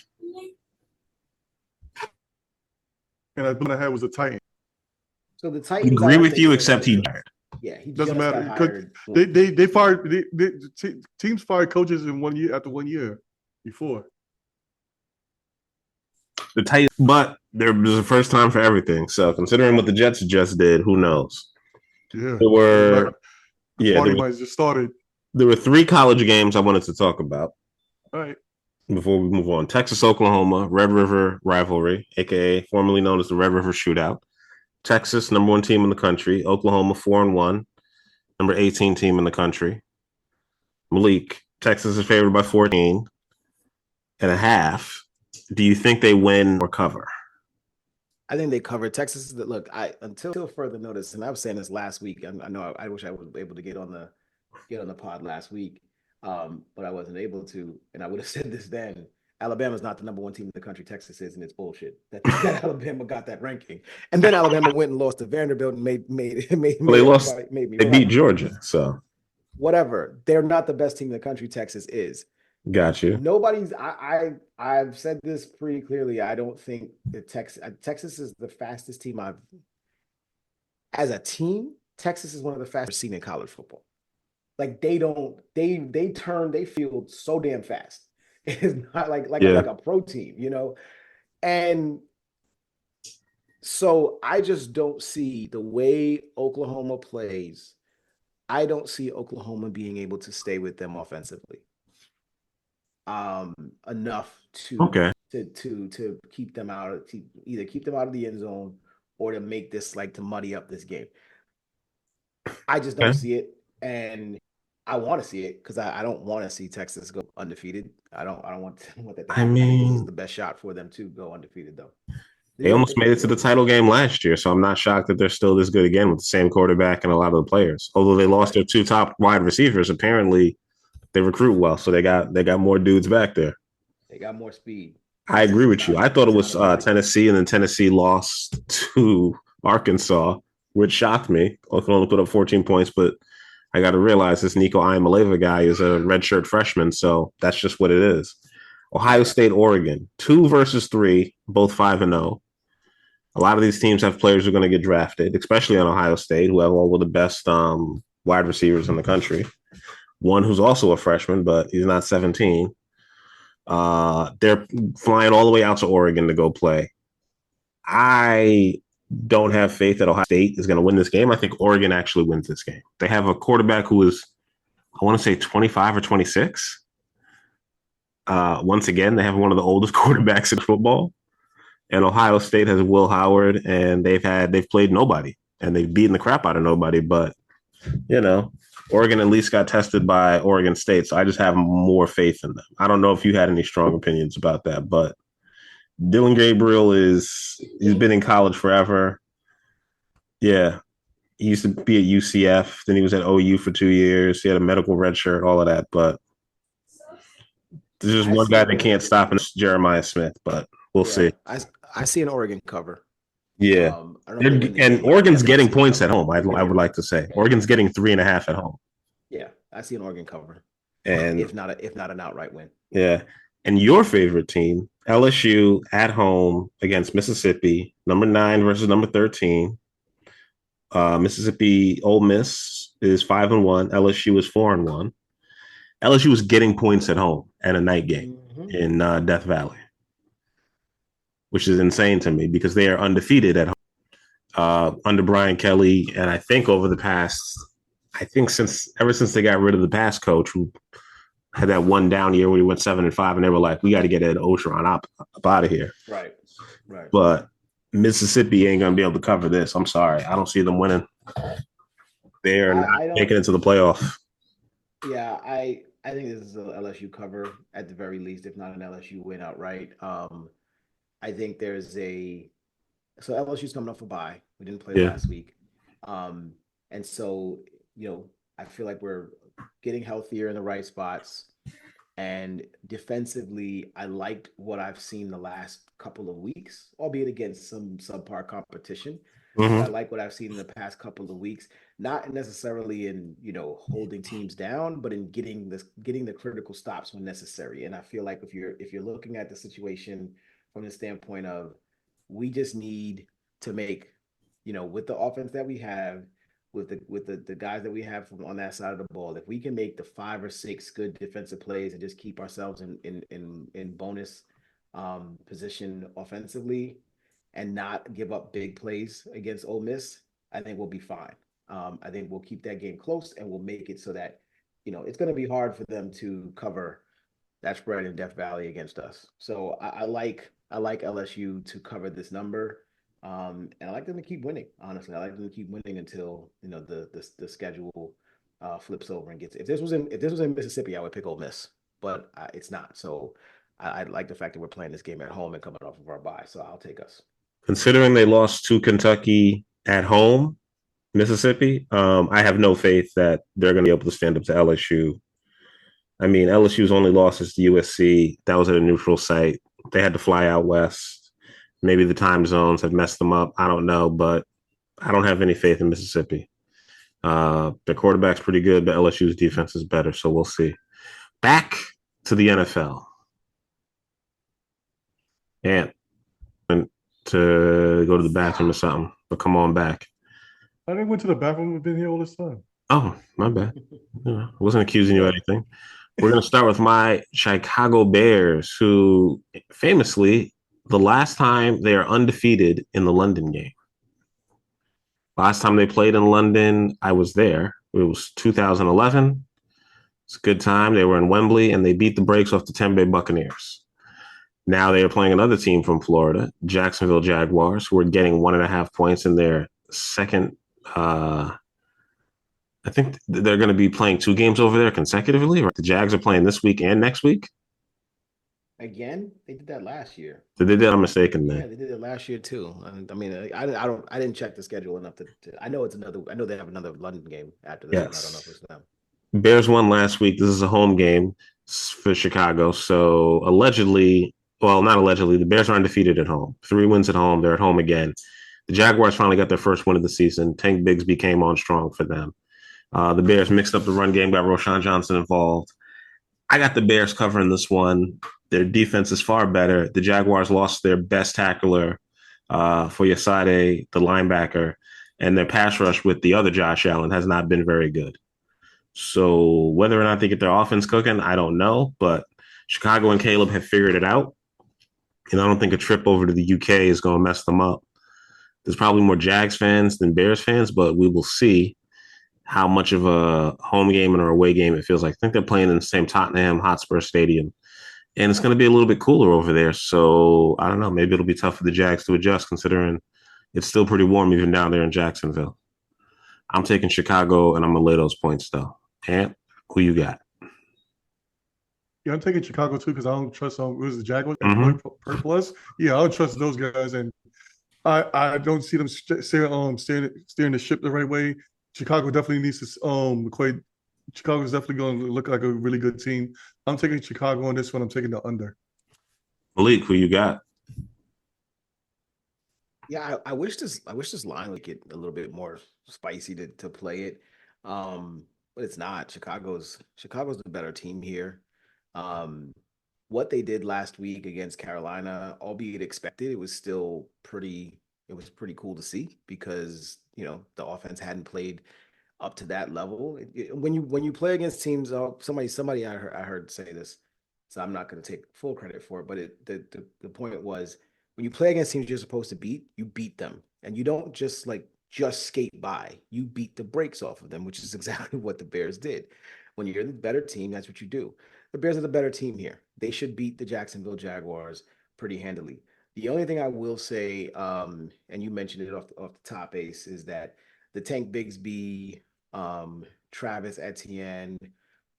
And I had was a Titan.
So the Titans.
I agree with you, except he fired.
Yeah, he
doesn't matter. They fired teams fired coaches in 1 year after 1 year before.
The Titans, but there was a first time for everything. So considering what the Jets just did, who knows?
Yeah,
just
started.
There were 3 college games I wanted to talk about.
All right.
Before we move on, Texas, Oklahoma, Red River rivalry, aka formerly known as the Red River Shootout. Texas, number 1 team in the country. Oklahoma, 4-1, number 18 team in the country. Malik, Texas is favored by 14.5. Do you think they win or cover?
I think they cover. Texas. Look, until further notice, and I was saying this last week. I know I wish I was able to get on the pod last week, but I wasn't able to. And I would have said this then. Alabama's not the number 1 team in the country. Texas is, and it's bullshit. That Alabama got that ranking, and then Alabama went and lost to Vanderbilt and made
they beat Georgia. So
whatever. They're not the best team in the country. Texas is.
Got you.
Nobody's. I've said this pretty clearly. I don't think that Texas is the fastest team I've. As a team, Texas is one of the fastest seen in college football. Like they field so damn fast. It's not like a pro team, you know. And so I just don't see the way Oklahoma plays. I don't see Oklahoma being able to stay with them offensively. Enough to keep them out, to either keep them out of the end zone or to make this to muddy up this game. I just don't see it, and I want to see it because I don't want to see Texas go undefeated. I don't want that to happen. I think this is the best shot for them to go undefeated, though.
They almost made it to the title game last year, so I'm not shocked that they're still this good again with the same quarterback and a lot of the players. Although they lost their two top wide receivers, apparently they recruit well, so they got more dudes back there.
They got more speed.
I agree with you. I thought it was Tennessee, and then Tennessee lost to Arkansas, which shocked me. Oklahoma put up 14 points, but I got to realize this Nico Iamaleava guy is a redshirt freshman, so that's just what it is. Ohio State, Oregon, 2 versus 3, both 5-0. A lot of these teams have players who are going to get drafted, especially on Ohio State, who have all of the best wide receivers in the country. One who's also a freshman, but he's not 17. They're flying all the way out to Oregon to go play. I don't have faith that Ohio State is going to win this game. I think Oregon actually wins this game. They have a quarterback who is, I want to say 25 or 26. Once again, they have one of the oldest quarterbacks in football. And Ohio State has Will Howard, and they've played nobody, and they've beaten the crap out of nobody. But, you know, Oregon at least got tested by Oregon State, so I just have more faith in them. I don't know if you had any strong opinions about that, but Dylan Gabriel he's been in college forever. Yeah. He used to be at UCF. Then he was at OU for 2 years. He had a medical red shirt, all of that. But there's just one guy that can't stop, and it's Jeremiah Smith, but we'll see.
I see an Oregon cover.
Yeah. And Oregon's getting points at home, I would like to say. Oregon's getting 3.5 at home.
Yeah, I see an Oregon cover.
And
if not an outright win.
Yeah. And your favorite team, LSU at home against Mississippi, number 9 versus number 13. Mississippi Ole Miss is 5-1. LSU is 4-1. LSU is getting points at home at a night game in Death Valley, which is insane to me because they are undefeated at home under Brian Kelly. And I think ever since they got rid of the pass coach who had that one down year where we went 7-5, and they were like, we got to get Ed Ogeron up out of here.
Right.
But Mississippi ain't going to be able to cover this. I'm sorry. I don't see them winning. They are not making it to the playoff.
Yeah, I think this is a LSU cover at the very least, if not an LSU win outright. I think so LSU's coming off a bye. We didn't play last week. And so, you know, I feel like we're getting healthier in the right spots. And defensively, I liked what I've seen the last couple of weeks, albeit against some subpar competition. Mm-hmm. I like what I've seen in the past couple of weeks, not necessarily in, you know, holding teams down, but in getting the critical stops when necessary. And I feel like if you're looking at the situation from the standpoint of, we just need to make, you know, with the offense that we have, with the guys that we have from on that side of the ball, if we can make the 5 or 6 good defensive plays and just keep ourselves in bonus position offensively and not give up big plays against Ole Miss, I think we'll be fine. I think we'll keep that game close, and we'll make it so that, you know, it's going to be hard for them to cover that spread in Death Valley against us. So I like LSU to cover this number. And I like them to keep winning. Honestly, I like them to keep winning until, you know, the schedule flips over and gets. If this was in Mississippi, I would pick Ole Miss, but it's not. So I like the fact that we're playing this game at home and coming off of our bye. So I'll take us. Considering
they lost to Kentucky at home, Mississippi, I have no faith that they're going to be able to stand up to LSU. I mean, LSU's only loss is to USC. That was at a neutral site. They had to fly out west. Maybe the time zones have messed them up. I don't know, but I don't have any faith in Mississippi. Their quarterback's pretty good, but LSU's defense is better, so we'll see. Back to the NFL. And to go to the bathroom or something, but come on back.
I didn't went to the bathroom. We've been here all this time.
Oh, my bad. I wasn't accusing you of anything. We're going to start with my Chicago Bears, who famously, the last time they are undefeated in the London game. Last time they played in London, I was there. It was 2011. It's a good time. They were in Wembley, and they beat the brakes off the Tampa Bay Buccaneers. Now they are playing another team from Florida, Jacksonville Jaguars, who are getting 1.5 points in their second. I think they're going to be playing 2 games over there consecutively. Right? The Jags are playing this week and next week.
Again, they did that last year.
They did that. I'm mistaken. Then.
Yeah, they did it last year too. I mean, I didn't check the schedule enough to. I know it's another. I know they have another London game after this.
Yes.
I don't know if it's them.
Bears won last week. This is a home game for Chicago. So allegedly, well, not allegedly, the Bears are undefeated at home. 3 wins at home. They're at home again. The Jaguars finally got their first win of the season. Tank Bigsby came on strong for them. The Bears mixed up the run game, got Roshan Johnson involved. I got the Bears covering this one. Their defense is far better. The Jaguars lost their best tackler for Yasade, the linebacker, and their pass rush with the other Josh Allen has not been very good. So whether or not they get their offense cooking, I don't know. But Chicago and Caleb have figured it out. And I don't think a trip over to the UK is going to mess them up. There's probably more Jags fans than Bears fans, but we will see how much of a home game and an away game it feels like. I think they're playing in the same Tottenham Hotspur Stadium. And it's going to be a little bit cooler over there. So I don't know. Maybe it'll be tough for the Jags to adjust considering it's still pretty warm even down there in Jacksonville. I'm taking Chicago, and I'm going to lay those points, though. Ant, who you got?
Yeah, I'm taking Chicago, too, because I don't trust the Jaguars per plus. Yeah, I don't trust those guys. And I don't see them steering the ship the right way. Chicago definitely needs to Chicago's definitely going to look like a really good team. I'm taking Chicago on this one. I'm taking the under.
Malik, who you got?
Yeah, I wish this line would get a little bit more spicy to play it, but it's not. Chicago's the better team here. What they did last week against Carolina, albeit expected, it was still pretty cool to see because the offense hadn't played up to that level. When you play against teams, somebody I heard say this, so I'm not going to take full credit for it, but the point was when you play against teams you're supposed to beat, you beat them, and you don't just skate by. You beat the brakes off of them, which is exactly what the Bears did. When you're the better team, that's what you do. The Bears are the better team here. They should beat the Jacksonville Jaguars pretty handily. The only thing I will say, and you mentioned it off the top, Ace, is that the Tank Bigsby, Travis Etienne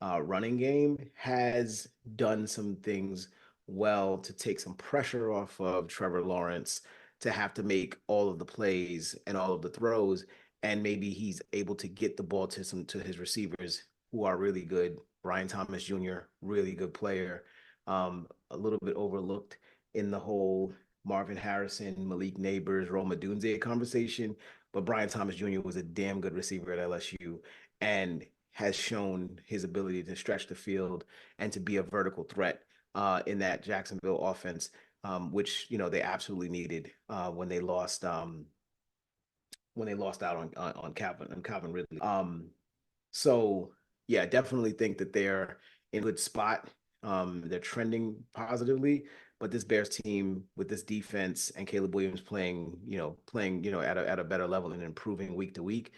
running game has done some things well to take some pressure off of Trevor Lawrence to have to make all of the plays and all of the throws, and maybe he's able to get the ball to his receivers who are really good. Brian Thomas Jr., really good player, a little bit overlooked in the whole Marvin Harrison, Malik Neighbors, Rome Odunze conversation, but Brian Thomas Jr. was a damn good receiver at LSU and has shown his ability to stretch the field and to be a vertical threat in that Jacksonville offense, which they absolutely needed when they lost out on Calvin Ridley. So yeah, definitely think that they're in a good spot. They're trending positively, but this Bears team with this defense and Caleb Williams playing at a better level and improving week to week,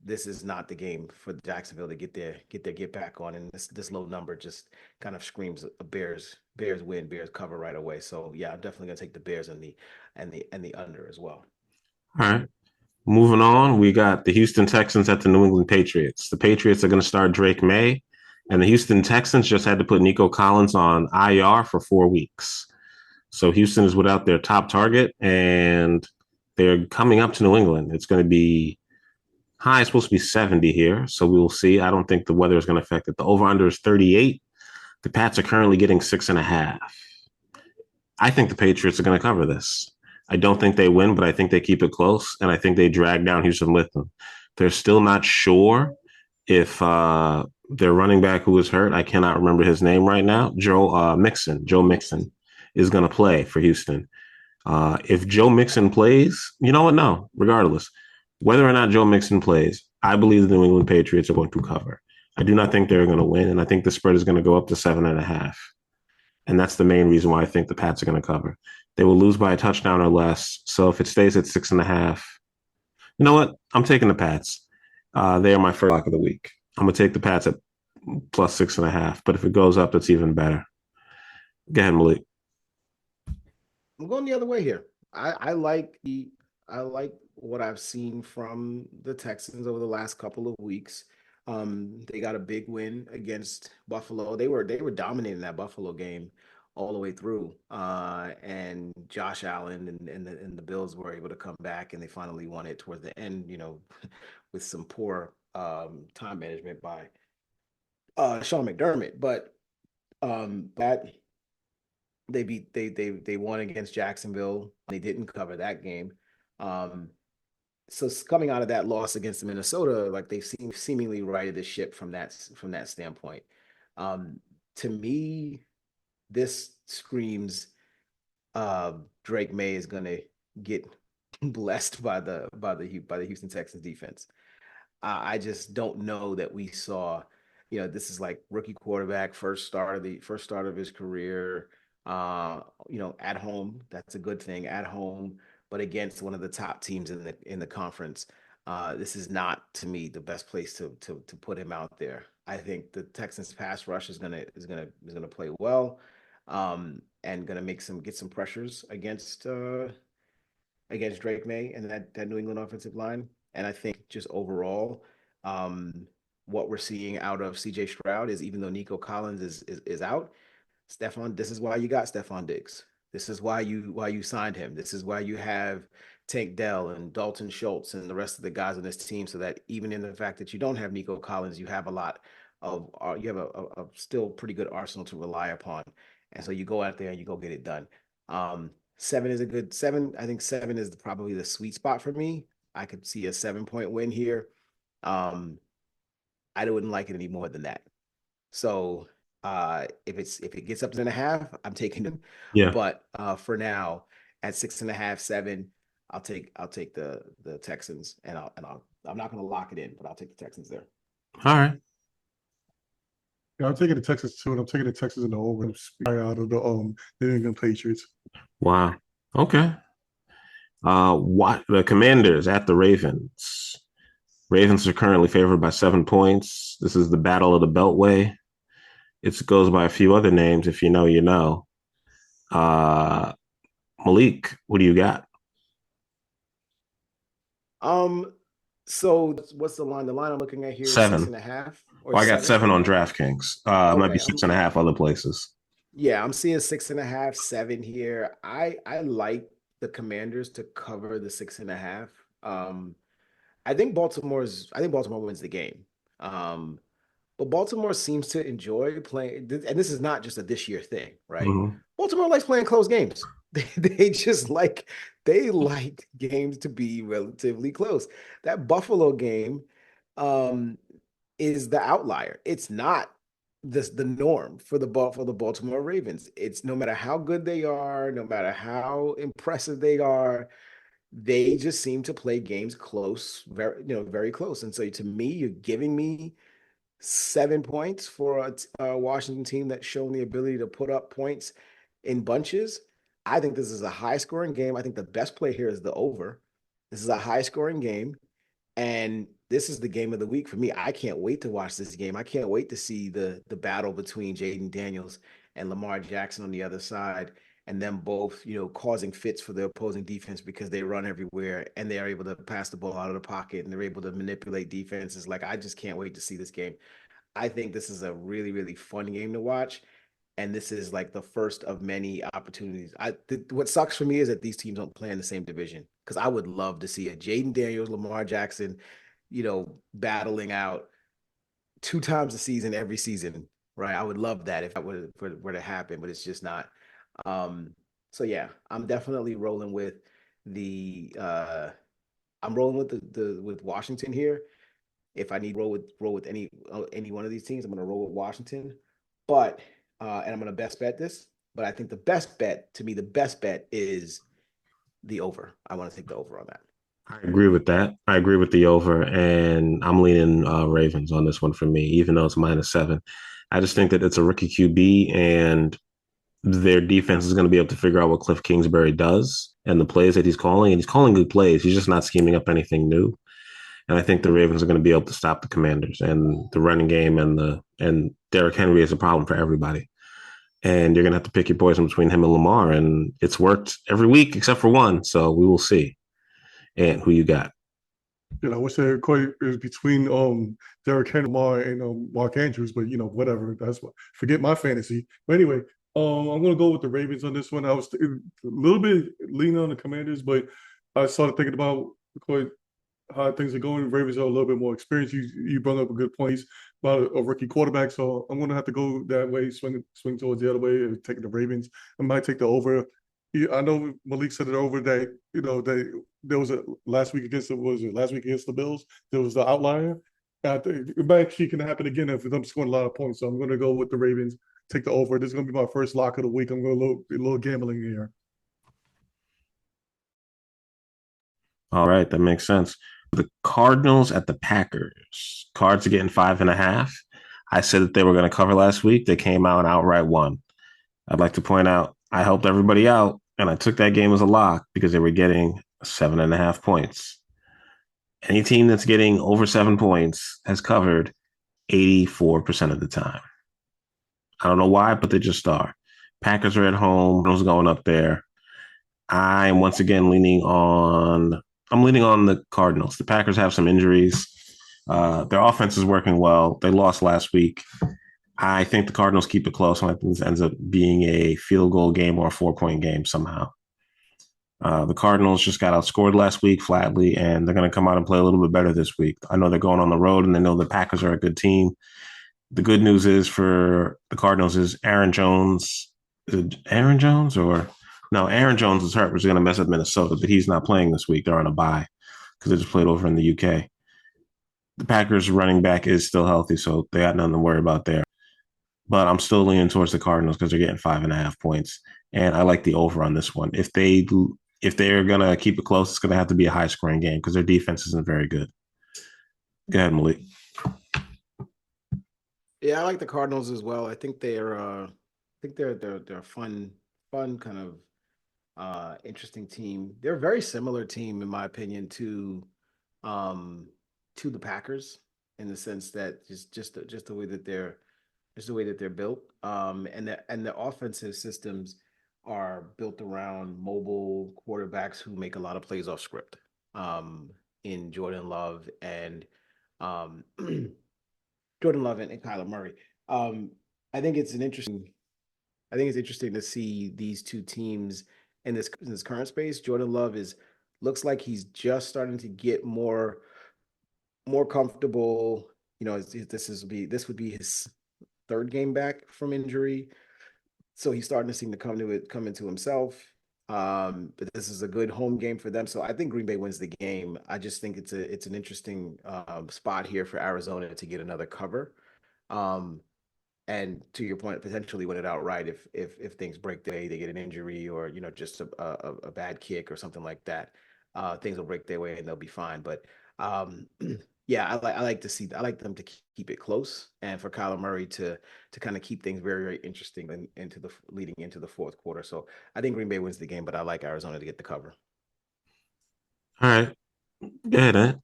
this is not the game for Jacksonville to get back on. And this low number just kind of screams a Bears win, Bears cover right away. So yeah, I'm definitely gonna take the Bears and the under as well.
All right. Moving on, we got the Houston Texans at the New England Patriots. The Patriots are going to start Drake May, and the Houston Texans just had to put Nico Collins on IR for 4 weeks. So Houston is without their top target, and they're coming up to New England. It's going to be high, it's supposed to be 70 here, so we will see. I don't think the weather is going to affect it. The over-under is 38. The Pats are currently getting 6.5. I think the Patriots are going to cover this. I don't think they win, but I think they keep it close, and I think they drag down Houston with them. They're still not sure if their running back who is hurt, I cannot remember his name right now, Joe Mixon is going to play for Houston. If Joe Mixon plays, you know what? No, regardless, whether or not Joe Mixon plays, I believe the New England Patriots are going to cover. I do not think they're going to win, and I think the spread is going to go up to 7.5. And that's the main reason why I think the Pats are going to cover. They will lose by a touchdown or less. So if it stays at 6.5, you know what? I'm taking the Pats. They are my first lock of the week. I'm going to take the Pats at plus 6.5. But if it goes up, that's even better. Go ahead, Malik.
I'm going the other way here. I like what I've seen from the Texans over the last couple of weeks. They got a big win against Buffalo. They were dominating that Buffalo game all the way through. And Josh Allen and the Bills were able to come back, and they finally won it towards the end, with some poor time management by Sean McDermott. But that they won against Jacksonville. They didn't cover that game. So coming out of that loss against Minnesota, like they seemingly righted the ship from that standpoint. To me, this screams Drake May is going to get blessed by the Houston Texans defense. I just don't know that we saw, this is like rookie quarterback, first start of his career. At home, that's a good thing at home, but against one of the top teams in the conference, this is not, to me, the best place to put him out there. I think the Texans pass rush is gonna play well, and gonna get some pressures against Drake May and that New England offensive line. And I think just overall, what we're seeing out of CJ Stroud is, even though Nico Collins is out, this is why you got Stephon Diggs. This is why you signed him. This is why you have Tank Dell and Dalton Schultz and the rest of the guys on this team, so that even in the fact that you don't have Nico Collins, you have a still pretty good arsenal to rely upon. And so you go out there and you go get it done. 7 is a good 7. I think 7 is probably the sweet spot for me. I could see a 7-point win here. I wouldn't like it any more than that. So if it gets up to 7.5, I'm taking them.
Yeah.
But for now, at 6.5, 7, I'll take the Texans, and I'm not going to lock it in, but I'll take the Texans there.
All right.
Yeah, I'm taking the Texans too, and I'm taking the Texans in the over out of the New England Patriots.
Wow. Okay. What the Commanders at the Ravens? Ravens are currently favored by 7 points. This is the battle of the Beltway. It goes by a few other names. If you know, you know. Malik, what do you got?
So what's the line? The line I'm looking at here is
7.
6.5.
Well, I got 7 on DraftKings. Might be 6.5 other places.
Yeah, I'm seeing 6.5, 7 here. I like the Commanders to cover the 6.5. I think Baltimore wins the game. But Baltimore seems to enjoy playing, and this is not just a this year thing, right?
Mm-hmm.
Baltimore likes playing close games. They like games to be relatively close. That Buffalo game is the outlier. It's not the norm for the Baltimore Ravens. It's no matter how good they are, no matter how impressive they are, they just seem to play games close, very close. And so to me, you're giving me 7 points for a Washington team that's shown the ability to put up points in bunches. I think this is a high-scoring game. I think the best play here is the over. This is a high-scoring game, and this is the game of the week for me. I can't wait to watch this game. I can't wait to see the battle between Jaden Daniels and Lamar Jackson on the other side, and them both, causing fits for the opposing defense because they run everywhere and they are able to pass the ball out of the pocket and they're able to manipulate defenses. Like, I just can't wait to see this game. I think this is a really, really fun game to watch. And this is like the first of many opportunities. What sucks for me is that these teams don't play in the same division, because I would love to see a Jaden Daniels, Lamar Jackson, battling out 2 times a season every season, right? I would love that if that were to happen, but it's just not. So yeah, I'm definitely rolling with the I'm rolling with with Washington here. If I need to roll with any one of these teams, I'm going to roll with Washington. But and I'm going to best bet this. But I think the best bet to me, the best bet is the over. I want to take the over on that.
I agree with that. I agree with the over, and I'm leaning Ravens on this one for me, even though it's -7. I just think that it's a rookie QB, and their defense is going to be able to figure out what Cliff Kingsbury does and the plays that he's calling. And he's calling good plays. He's just not scheming up anything new. And I think the Ravens are going to be able to stop the Commanders and the running game, and Derrick Henry is a problem for everybody. And you're going to have to pick your poison between him and Lamar. And it's worked every week except for one. So we will see. And who you got?
I wish there quite is between Derrick Henry, Lamar, and Mark Andrews, but whatever. That's what. Forget my fantasy. But anyway, I'm gonna go with the Ravens on this one. I was a little bit leaning on the Commanders, but I started thinking about quite how things are going. Ravens are a little bit more experienced. You brought up a good point about a rookie quarterback, so I'm gonna have to go that way, swing towards the other way, and take the Ravens. I might take the over. I know Malik said it over that there was a last week against the Bills. There was the outlier. I think it might actually can happen again if I'm scoring a lot of points. So I'm going to go with the Ravens. Take the over. This is going to be my first lock of the week. I'm going to a little gambling here.
All right, that makes sense. The Cardinals at the Packers. Cards are getting 5.5. I said that they were going to cover last week. They came out and outright won. I'd like to point out I helped everybody out, and I took that game as a lock because they were getting 7.5 points. Any team that's getting over 7 points has covered 84% of the time. I don't know why, but they just are. Packers are at home. Who's going up there? I'm once again leaning on the Cardinals. The Packers have some injuries. Their offense is working well. They lost last week. I think the Cardinals keep it close. I think this ends up being a field goal game or a 4-point game somehow. The Cardinals just got outscored last week flatly, and they're going to come out and play a little bit better this week. I know they're going on the road, and they know the Packers are a good team. The good news is for the Cardinals is Aaron Jones. Is it Aaron Jones or no? Aaron Jones is hurt, which is going to mess up Minnesota, but he's not playing this week. They're on a bye because they just played over in the UK. The Packers running back is still healthy, so they got nothing to worry about there. But I'm still leaning towards the Cardinals because they're getting 5.5 points, and I like the over on this one. If they're gonna keep it close, it's gonna have to be a high scoring game because their defense isn't very good. Go ahead, Malik.
Yeah, I like the Cardinals as well. I think they're a fun kind of interesting team. They're a very similar team in my opinion to the Packers in the sense that just the way that they're built. And the offensive systems are built around mobile quarterbacks who make a lot of plays off script. In Jordan Love and Kyler Murray. I think it's interesting to see these two teams in this current space. Jordan Love looks like he's just starting to get more comfortable. This would be his third game back from injury, so he's starting to seem to come into himself. But this is a good home game for them, so I think Green Bay wins the game. I just think it's an interesting spot here for Arizona to get another cover. And to your point, potentially win it outright if things break their way, they get an injury or just a bad kick or something like that. Things will break their way and they'll be fine. But yeah, I like them to keep it close, and for Kyler Murray to kind of keep things very, very interesting leading into the fourth quarter. So I think Green Bay wins the game, but I like Arizona to get the cover.
All right, go ahead, Ed.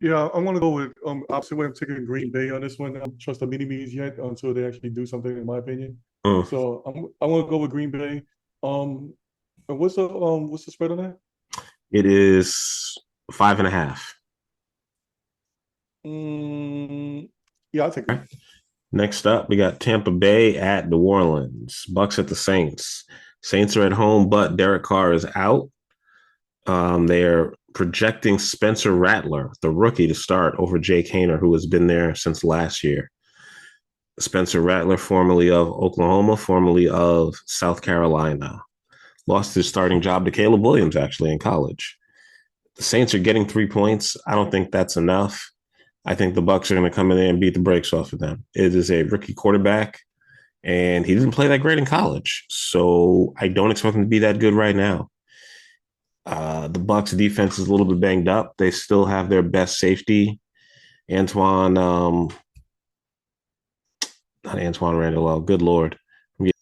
Yeah, I want to go with opposite way. I'm taking Green Bay on this one. I don't trust the mini-me's yet until they actually do something, in my opinion. So I want to go with Green Bay. What's the spread on that?
It is 5.5.
Yeah, I'll take it.
Next up, we got Tampa Bay at New Orleans. Bucks at the Saints. Saints are at home, but Derek Carr is out. They're projecting Spencer Rattler, the rookie, to start over Jake Haener, who has been there since last year. Spencer Rattler, formerly of Oklahoma, formerly of South Carolina. lost his starting job to Caleb Williams, actually, in college. The Saints are getting 3 points. I don't think that's enough. I think the Bucs are going to come in there and beat the brakes off of them. It is a rookie quarterback, and he didn't play that great in college. So I don't expect him to be that good right now. The Bucs defense is a little bit banged up. They still have their best safety, Antoine, not Antoine Randall. Good Lord.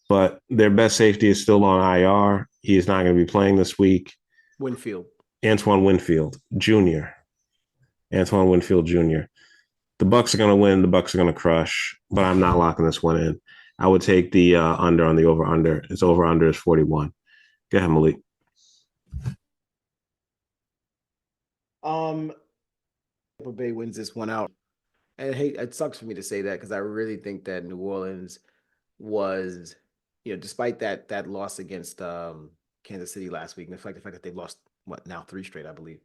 But their best safety is still on IR. He is not going to be playing this week.
Winfield.
Antoine Winfield Jr. Antoine Winfield Jr. The Bucs are going to win. The Bucs are going to crush, but I'm not locking this one in. I would take the under on the over-under. Its over-under is 41. Go ahead, Malik.
Tampa Bay wins this one out. And hey, it sucks for me to say that because I really think that New Orleans was, despite that loss against Kansas City last week, and the fact that they've lost now 3 straight, I believe.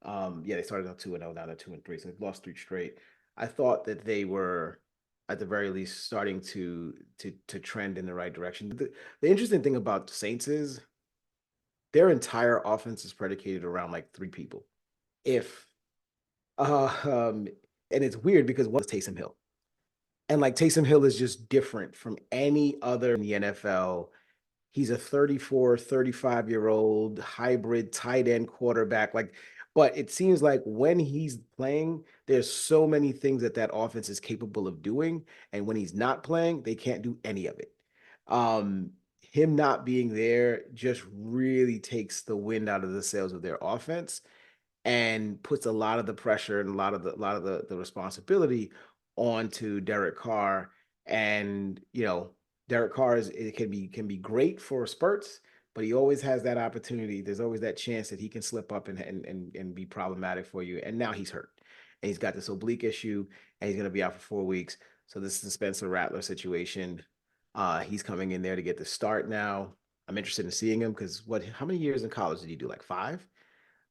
They started out 2-0, now they're 2-3, so they've lost 3 straight. I thought that they were, at the very least, starting to trend in the right direction. The interesting thing about the Saints is their entire offense is predicated around like 3 people. And it's weird because one is Taysom Hill. And like Taysom Hill is just different from any other in the NFL. He's a 34, 35-year-old hybrid tight end quarterback. But it seems like when he's playing, there's so many things that offense is capable of doing. And when he's not playing, they can't do any of it. Him not being there just really takes the wind out of the sails of their offense and puts a lot of the pressure and a lot of the responsibility onto Derek Carr. And Derek Carr can be great for spurts, but he always has that opportunity. There's always that chance that he can slip up and be problematic for you. And now he's hurt, and he's got this oblique issue, and he's going to be out for 4 weeks. So this is the Spencer Rattler situation. He's coming in there to get the start now. I'm interested in seeing him because how many years in college did he do? Like 5?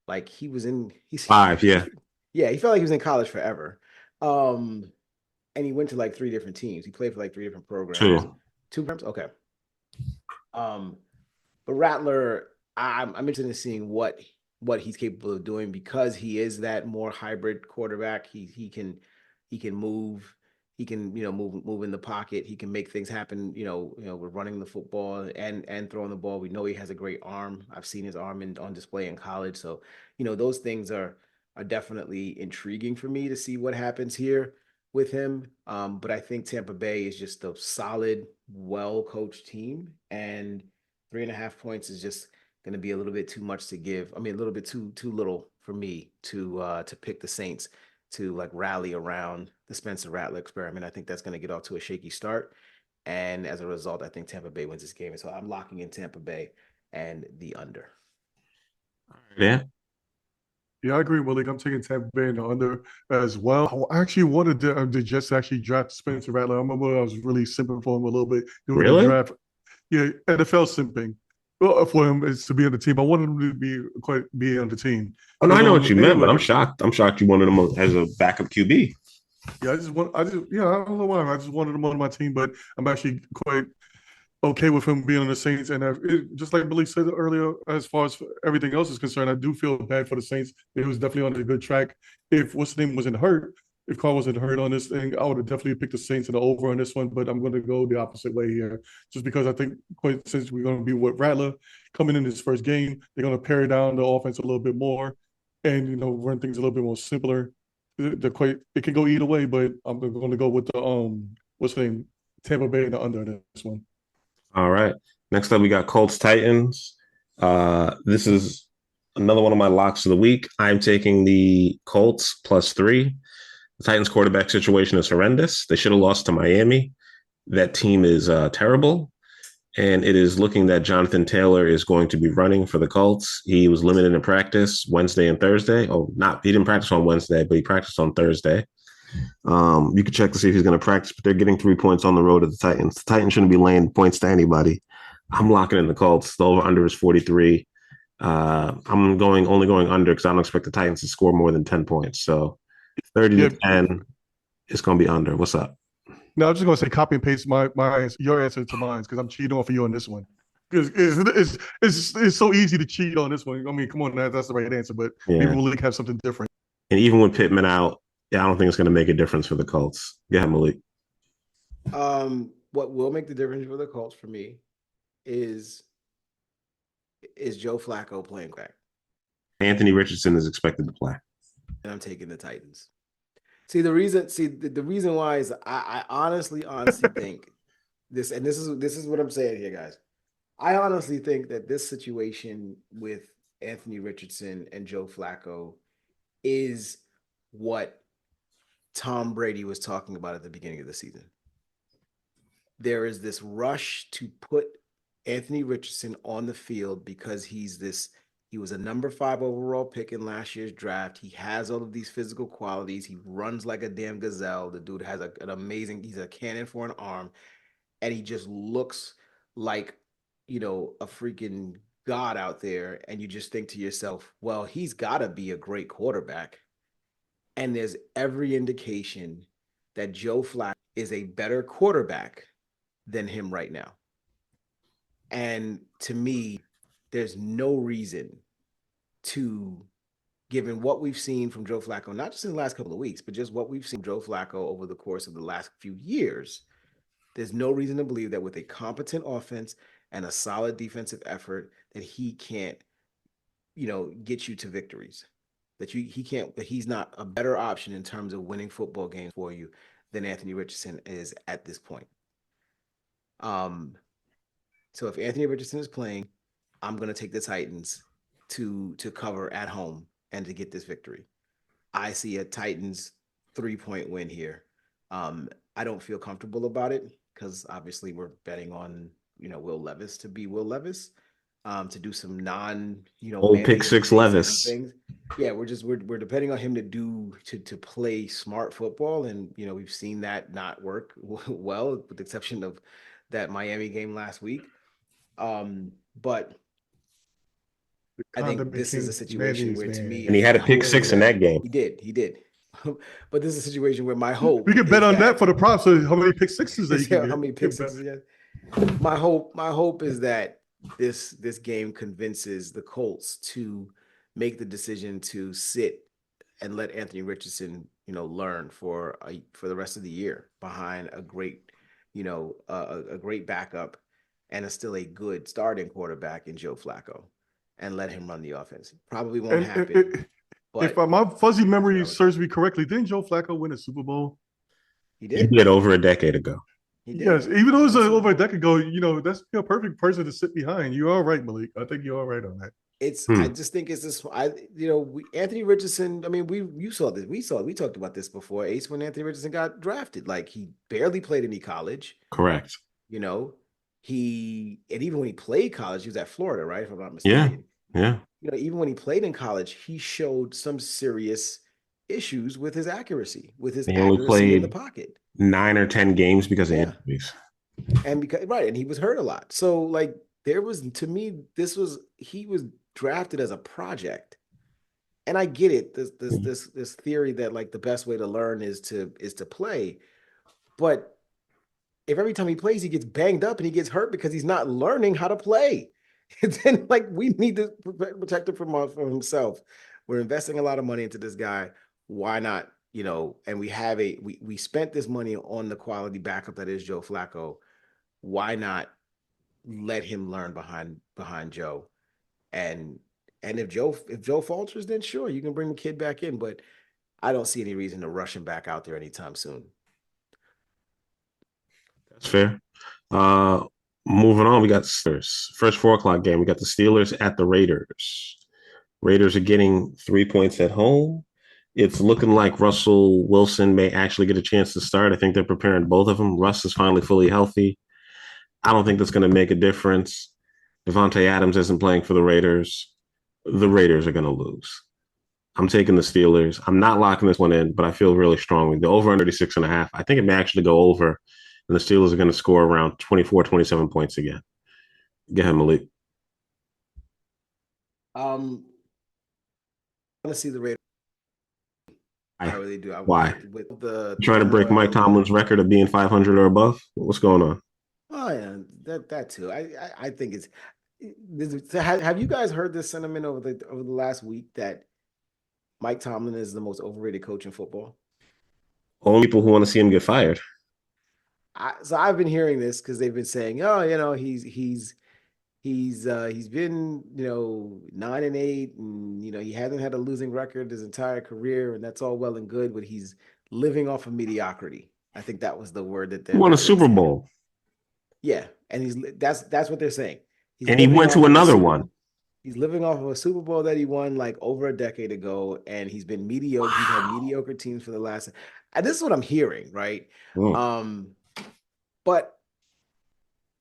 Like he's
5, yeah.
Yeah, he felt like he was in college forever. And he went to like 3 different teams. He played for like 3 different programs. 2 programs? Okay. But Rattler, I'm interested in seeing what he's capable of doing because he is that more hybrid quarterback. He can move. He can, move in the pocket. He can make things happen, with running the football and throwing the ball. We know he has a great arm. I've seen his arm on display in college. So, those things are definitely intriguing for me to see what happens here with him. But I think Tampa Bay is just a solid, well-coached team, and 3.5 points is just going to be a little bit too much to give. I mean, a little bit too little for me to pick the Saints to like rally around the Spencer Rattler experiment. I think that's going to get off to a shaky start. And as a result, I think Tampa Bay wins this game. And so I'm locking in Tampa Bay and the under.
Yeah.
Yeah, I agree, Malik. I'm taking Tampa Bay and the under as well. I actually wanted the Jets to actually draft Spencer Rattler. I remember I was really simping for him a little bit during the draft. Yeah, NFL simping. Well, for him is to be on the team. I wanted him to be on the team.
Oh no, I know what you meant, but I'm shocked. I'm shocked you wanted him as a backup QB.
Yeah, I don't know why. I just wanted him on my team, but I'm actually quite okay with him being on the Saints. And just like Billy said earlier, as far as everything else is concerned, I do feel bad for the Saints. It was definitely on a good track. If what's his name wasn't hurt, if Carr wasn't hurt on this thing, I would have definitely picked the Saints in the over on this one. But I'm going to go the opposite way here, just because I think since we're going to be with Rattler coming in his first game, they're going to pare down the offense a little bit more, and run things a little bit more simpler. It can go either way, but I'm going to go with the what's the name, Tampa Bay and the under this one.
All right. Next up, we got Colts Titans. This is another one of my locks of the week. I'm taking the Colts +3. The Titans quarterback situation is horrendous. They should have lost to Miami. That team is terrible. And it is looking that Jonathan Taylor is going to be running for the Colts. He was limited in practice Wednesday and Thursday. He didn't practice on Wednesday, but he practiced on Thursday. You can check to see if he's going to practice, but they're getting 3 points on the road at the Titans. The Titans shouldn't be laying points to anybody. I'm locking in the Colts. The over-under is 43. I'm only going under because I don't expect the Titans to score more than 10 points. So 30 to 10, it's going to be under. What's up?
No, I'm just going to say copy and paste your answer to mine because I'm cheating off of you on this one. It's so easy to cheat on this one. I mean, come on, that's the right answer, but maybe Malik have something different.
And even with Pittman out, I don't think it's going to make a difference for the Colts. Go ahead, Malik.
What will make the difference for the Colts for me is Joe Flacco playing back.
Anthony Richardson is expected to play.
And I'm taking the Titans. The reason why is I honestly think this, and this is what I'm saying here, guys. I honestly think that this situation with Anthony Richardson and Joe Flacco is what Tom Brady was talking about at the beginning of the season. There is this rush to put Anthony Richardson on the field because he was a number 5 overall pick in last year's draft. He has all of these physical qualities. He runs like a damn gazelle. The dude has he's a cannon for an arm. And he just looks like, a freaking god out there. And you just think to yourself, well, he's got to be a great quarterback. And there's every indication that Joe Flacco is a better quarterback than him right now. And to me, there's no reason to, given what we've seen from Joe Flacco, not just in the last couple of weeks, but just what we've seen Joe Flacco over the course of the last few years, there's no reason to believe that with a competent offense and a solid defensive effort that he can't, get you to victories. That he's not a better option in terms of winning football games for you than Anthony Richardson is at this point. So if Anthony Richardson is playing, I'm going to take the Titans to cover at home and to get this victory. I see a Titans 3-point win here. I don't feel comfortable about it because obviously we're betting on, Will Levis to be Will Levis, to do some
old pick six Levis
things. Yeah, we're depending on him to play smart football, and we've seen that not work well, with the exception of that Miami game last week. But I think this is a situation where, to me,
and he had a pick 6 in that game.
He did. But this is a situation where my hope,
we can bet on that for the props. So how many pick sixes that you can get?
How many pick sixes? Yeah. My hope is that this game convinces the Colts to make the decision to sit and let Anthony Richardson, learn for the rest of the year behind a great, a great backup and still a good starting quarterback in Joe Flacco, and let him run the offense. Probably won't happen. But
if my fuzzy memory serves me correctly, didn't Joe Flacco win a Super Bowl?
He did.
He did over a decade ago.
Yes, even though it was over a decade ago, that's a perfect person to sit behind. You're all right, Malik. I think you're all right on that.
I just think it's this. Anthony Richardson. I mean, you saw this. We talked about this before, Ace, when Anthony Richardson got drafted. Like, he barely played any college.
Correct.
And even when he played college, he was at Florida, right? If I'm not mistaken.
Yeah.
Even when he played in college, he showed some serious issues with his accuracy, in the pocket.
9 or 10 games because of injuries.
And and he was hurt a lot. So he was drafted as a project. And I get it. This theory that the best way to learn is to play. But if every time he plays, he gets banged up and he gets hurt because he's not learning how to play, then we need to protect him from himself. We're investing a lot of money into this guy. Why not? And we spent this money on the quality backup that is Joe Flacco. Why not let him learn behind Joe? And if Joe falters, then sure, you can bring the kid back in. But I don't see any reason to rush him back out there anytime soon.
That's fair. Moving on, we got first 4:00 game. We got the Steelers at the Raiders. Raiders are getting 3 points at home. It's looking like Russell Wilson may actually get a chance to start. I think they're preparing both of them. Russ is finally fully healthy. I don't think that's going to make a difference. Devontae Adams isn't playing for the Raiders. The Raiders are going to lose. I'm taking the Steelers. I'm not locking this one in, but I feel really strongly. The over under 36.5. I think it may actually go over, and the Steelers are going to score around 24, 27 points again. Go ahead, Malik.
I want to see the Raiders. I really do.
Why? Trying to break Mike Tomlin's record of being 500 or above? What's going on?
Oh yeah, that too. I think it's. Have you guys heard this sentiment over the last week that Mike Tomlin is the most overrated coach in football?
Only people who want to see him get fired.
So I've been hearing this because they've been saying, oh, he's been 9-8, and he hasn't had a losing record his entire career, and that's all well and good, but he's living off of mediocrity. I think that was the word that
He won a Super Bowl.
Yeah, and that's what they're saying.
And he went to another one.
He's living off of a Super Bowl that he won like over a decade ago, and he's been mediocre. Wow. He's had mediocre teams for the last. And this is what I'm hearing, right? But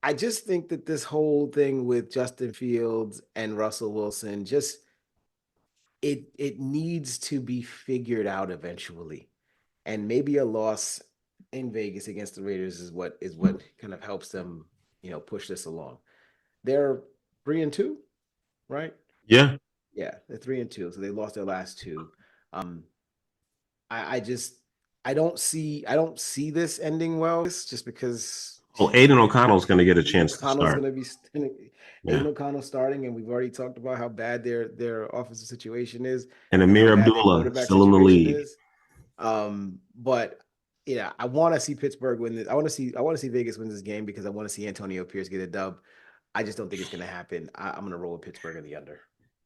I just think that this whole thing with Justin Fields and Russell Wilson it needs to be figured out eventually, and maybe a loss in Vegas against the Raiders is what kind of helps them, push this along. They're 3-2. Right?
Yeah.
Yeah, they're 3-2. So they lost their last two. I don't see this ending well. Just because.
Well, Aiden O'Connell's going to get a chance to start.
O'Connell's going to be Aiden O'Connell starting, and we've already talked about how bad their offensive situation is.
And Amir Abdullah still in the league.
But yeah, I want to see Pittsburgh win this. I want to see Vegas win this game because I want to see Antonio Pierce get a dub. I just don't think it's going to happen. I'm going to roll with Pittsburgh in the under.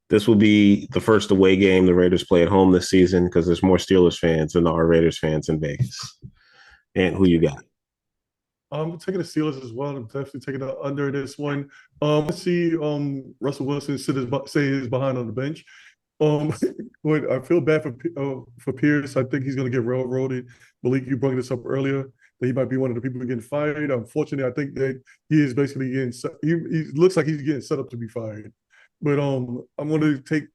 This will be the first away game the Raiders play at home this season because there's more Steelers fans than there are Raiders fans in Vegas. And who you got?
I'm taking the Steelers as well. I'm definitely taking the under this one. Let's see Russell Wilson say he's behind on the bench. But I feel bad for Pierce. I think he's going to get railroaded. Malik, you brought this up earlier, that he might be one of the people getting fired. Unfortunately, I think that he is basically he looks like he's getting set up to be fired. But I'm going to take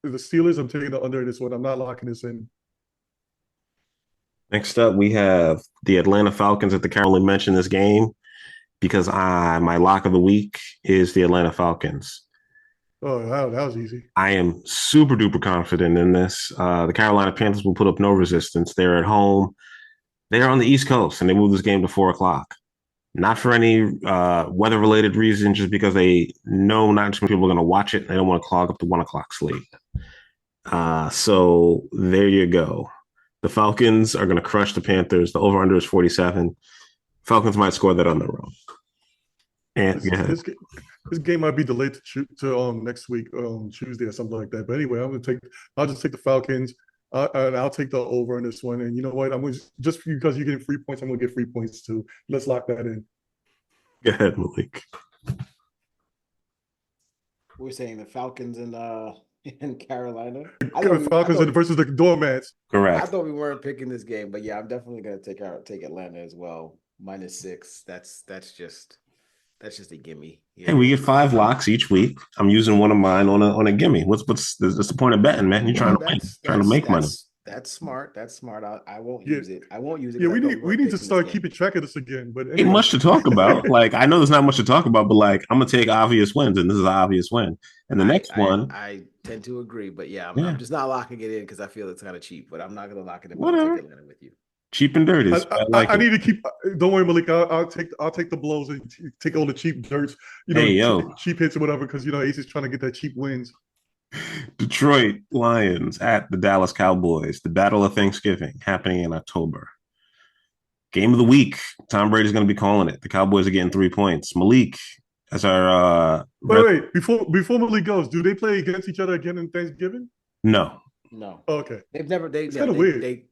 the Steelers. I'm taking the under this one. I'm not locking this in.
Next up, we have the Atlanta Falcons at the Carolina. Mentioned this game because my lock of the week is the Atlanta Falcons.
Oh, wow, that was easy.
I am super duper confident in this. The Carolina Panthers will put up no resistance. They're at home. They're on the East Coast, and they moved this game to 4:00. Not for any weather-related reason, just because they know not too many people are going to watch it. They don't want to clog up the 1:00 slate. So there you go. The Falcons are going to crush the Panthers. The over-under is 47. Falcons might score that on their own. And
this game might be delayed to next week, Tuesday or something like that. But anyway, I'll just take the Falcons. And I'll take the over in this one. And you know what? Just because you're getting free points, I'm going to get free points too. Let's lock that in.
Go ahead, Malik.
We're saying the Falcons in Carolina.
Falcons versus the Doormats.
Correct.
I thought we weren't picking this game, but yeah, I'm definitely going to take Atlanta as well. -6. That's just a gimme. Yeah.
Hey, we get 5 locks each week. I'm using one of mine on a gimme. What's the point of betting, man? You're trying to make money.
That's smart. I won't use it.
Yeah, we need to start keeping track of this again. But anyway.
Ain't much to talk about. Like, I know there's not much to talk about, but like, I'm gonna take obvious wins, and this is an obvious win. And the next one,
I tend to agree, but I'm just not locking it in because I feel it's kind of cheap. But I'm not gonna lock it in.
Whatever.
I'll take Atlanta with you.
Cheap and dirty.
I need to keep. Don't worry, Malik. I'll take the blows and take all the cheap dirts. Cheap hits or whatever. Because Ace is trying to get that cheap wins.
Detroit Lions at the Dallas Cowboys. The Battle of Thanksgiving happening in October. Game of the week. Tom Brady's going to be calling it. The Cowboys are getting 3 points. Malik, as our
wait. Before Malik goes, do they play against each other again in Thanksgiving?
No.
Okay.
They've never.
It's kind of weird.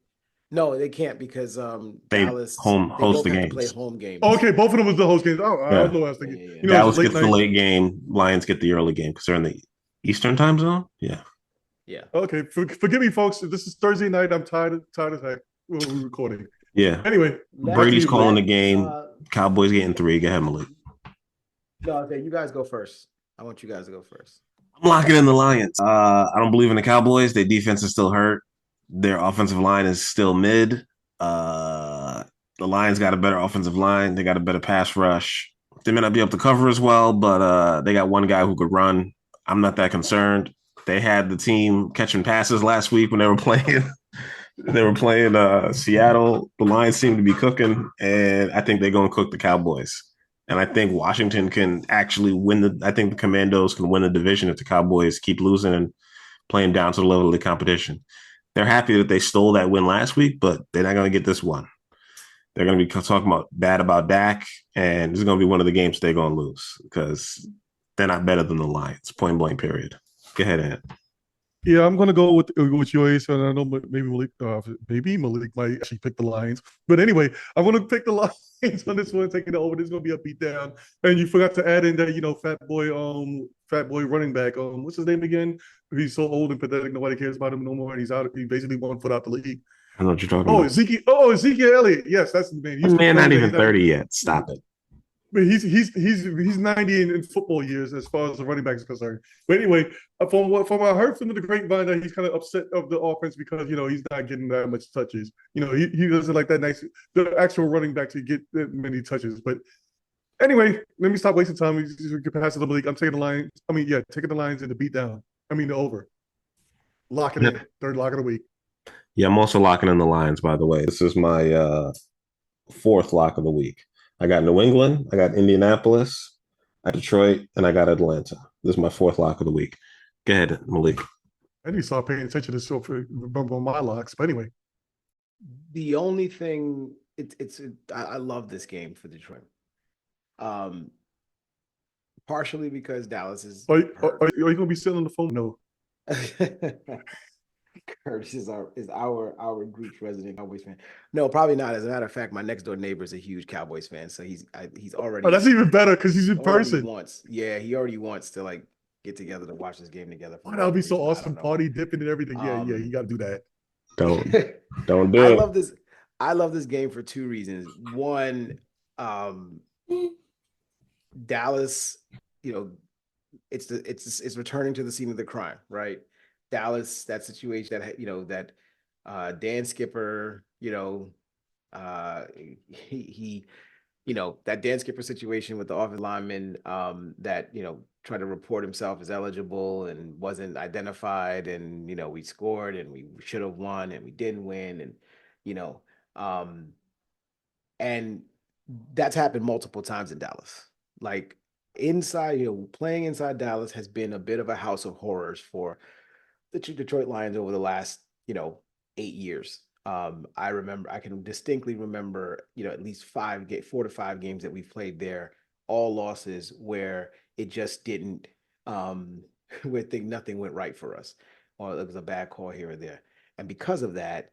No, they can't because
they
Dallas
host the games.
Play home games.
Okay, both of them was the host games. Oh, yeah. I don't know what I was thinking.
Yeah.
Dallas gets the late game. Lions get the early game because they're in the Eastern time zone. Yeah.
Okay, forgive me, folks. This is Thursday night. I'm tired as heck. We're recording.
Yeah.
Anyway,
Brady's calling the game. Cowboys getting 3. Go ahead, Malik.
No, okay, you guys go first. I want you guys to go first.
I'm locking in the Lions. I don't believe in the Cowboys. Their defense is still hurt. Their offensive line is still mid. The Lions got a better offensive line. They got a better pass rush. They may not be able to cover as well, but they got one guy who could run. I'm not that concerned. They had the team catching passes last week when they were playing. Seattle. The Lions seem to be cooking, and I think they're going to cook the Cowboys. And I think Washington can actually win I think the Commandos can win the division if the Cowboys keep losing and playing down to the level of the competition. They're happy that they stole that win last week, but they're not going to get this one. They're going to be talking bad about Dak, and this is going to be one of the games they're going to lose because they're not better than the Lions, point blank, period. Go ahead, Ant.
Yeah, I'm gonna go with your ace, and I know maybe Malik might actually pick the Lions. But anyway, I'm gonna pick the Lions on this one, taking it over. This is gonna be a beatdown. And you forgot to add in that fat boy running back. What's his name again? He's so old and pathetic, nobody cares about him no more, and he's out. He basically 1 foot out the league.
I know what you're talking about.
Ezekiel Elliott. Yes, that's the man.
This man not even 30 yet. Stop it.
But he's 90 in football years as far as the running back is concerned. But anyway, from what I heard from the grapevine, that he's kind of upset of the offense because he's not getting that much touches. He doesn't like the actual running back to get that many touches. But anyway, let me stop wasting time. We can pass it to the league. I'm taking the Lions. Taking the Lions in the beat down. The over. Lock it in. Third lock of the week.
Yeah, I'm also locking in the Lions, by the way. This is my fourth lock of the week. I got New England, I got Indianapolis, I got Detroit, and I got Atlanta. This is my fourth lock of the week. Go ahead, Malik.
I need to start paying attention to this show for remember my locks. But anyway,
the only thing I love this game for Detroit. Partially because Dallas is.
Are you gonna be sitting on the phone? No.
Curtis is our group's resident Cowboys fan. No, probably not. As a matter of fact, my next door neighbor is a huge Cowboys fan, so he's already.
Oh, that's even better because he's in person.
He already wants to get together to watch this game together.
Oh, that would be so awesome! Party, dipping, and everything. Yeah, you got to do that.
Don't do it.
I love this game for two reasons. One, Dallas, it's returning to the scene of the crime, right? Dallas, that situation that Dan Skipper, that Dan Skipper situation with the offensive lineman that tried to report himself as eligible and wasn't identified, and we scored and we should have won and we didn't win, and and that's happened multiple times in Dallas. Playing inside Dallas has been a bit of a house of horrors for the Detroit Lions over the last 8 years. I can distinctly remember at least 4 to 5 games that we've played there, all losses where it just didn't where nothing went right for us, or it was a bad call here or there. And because of that,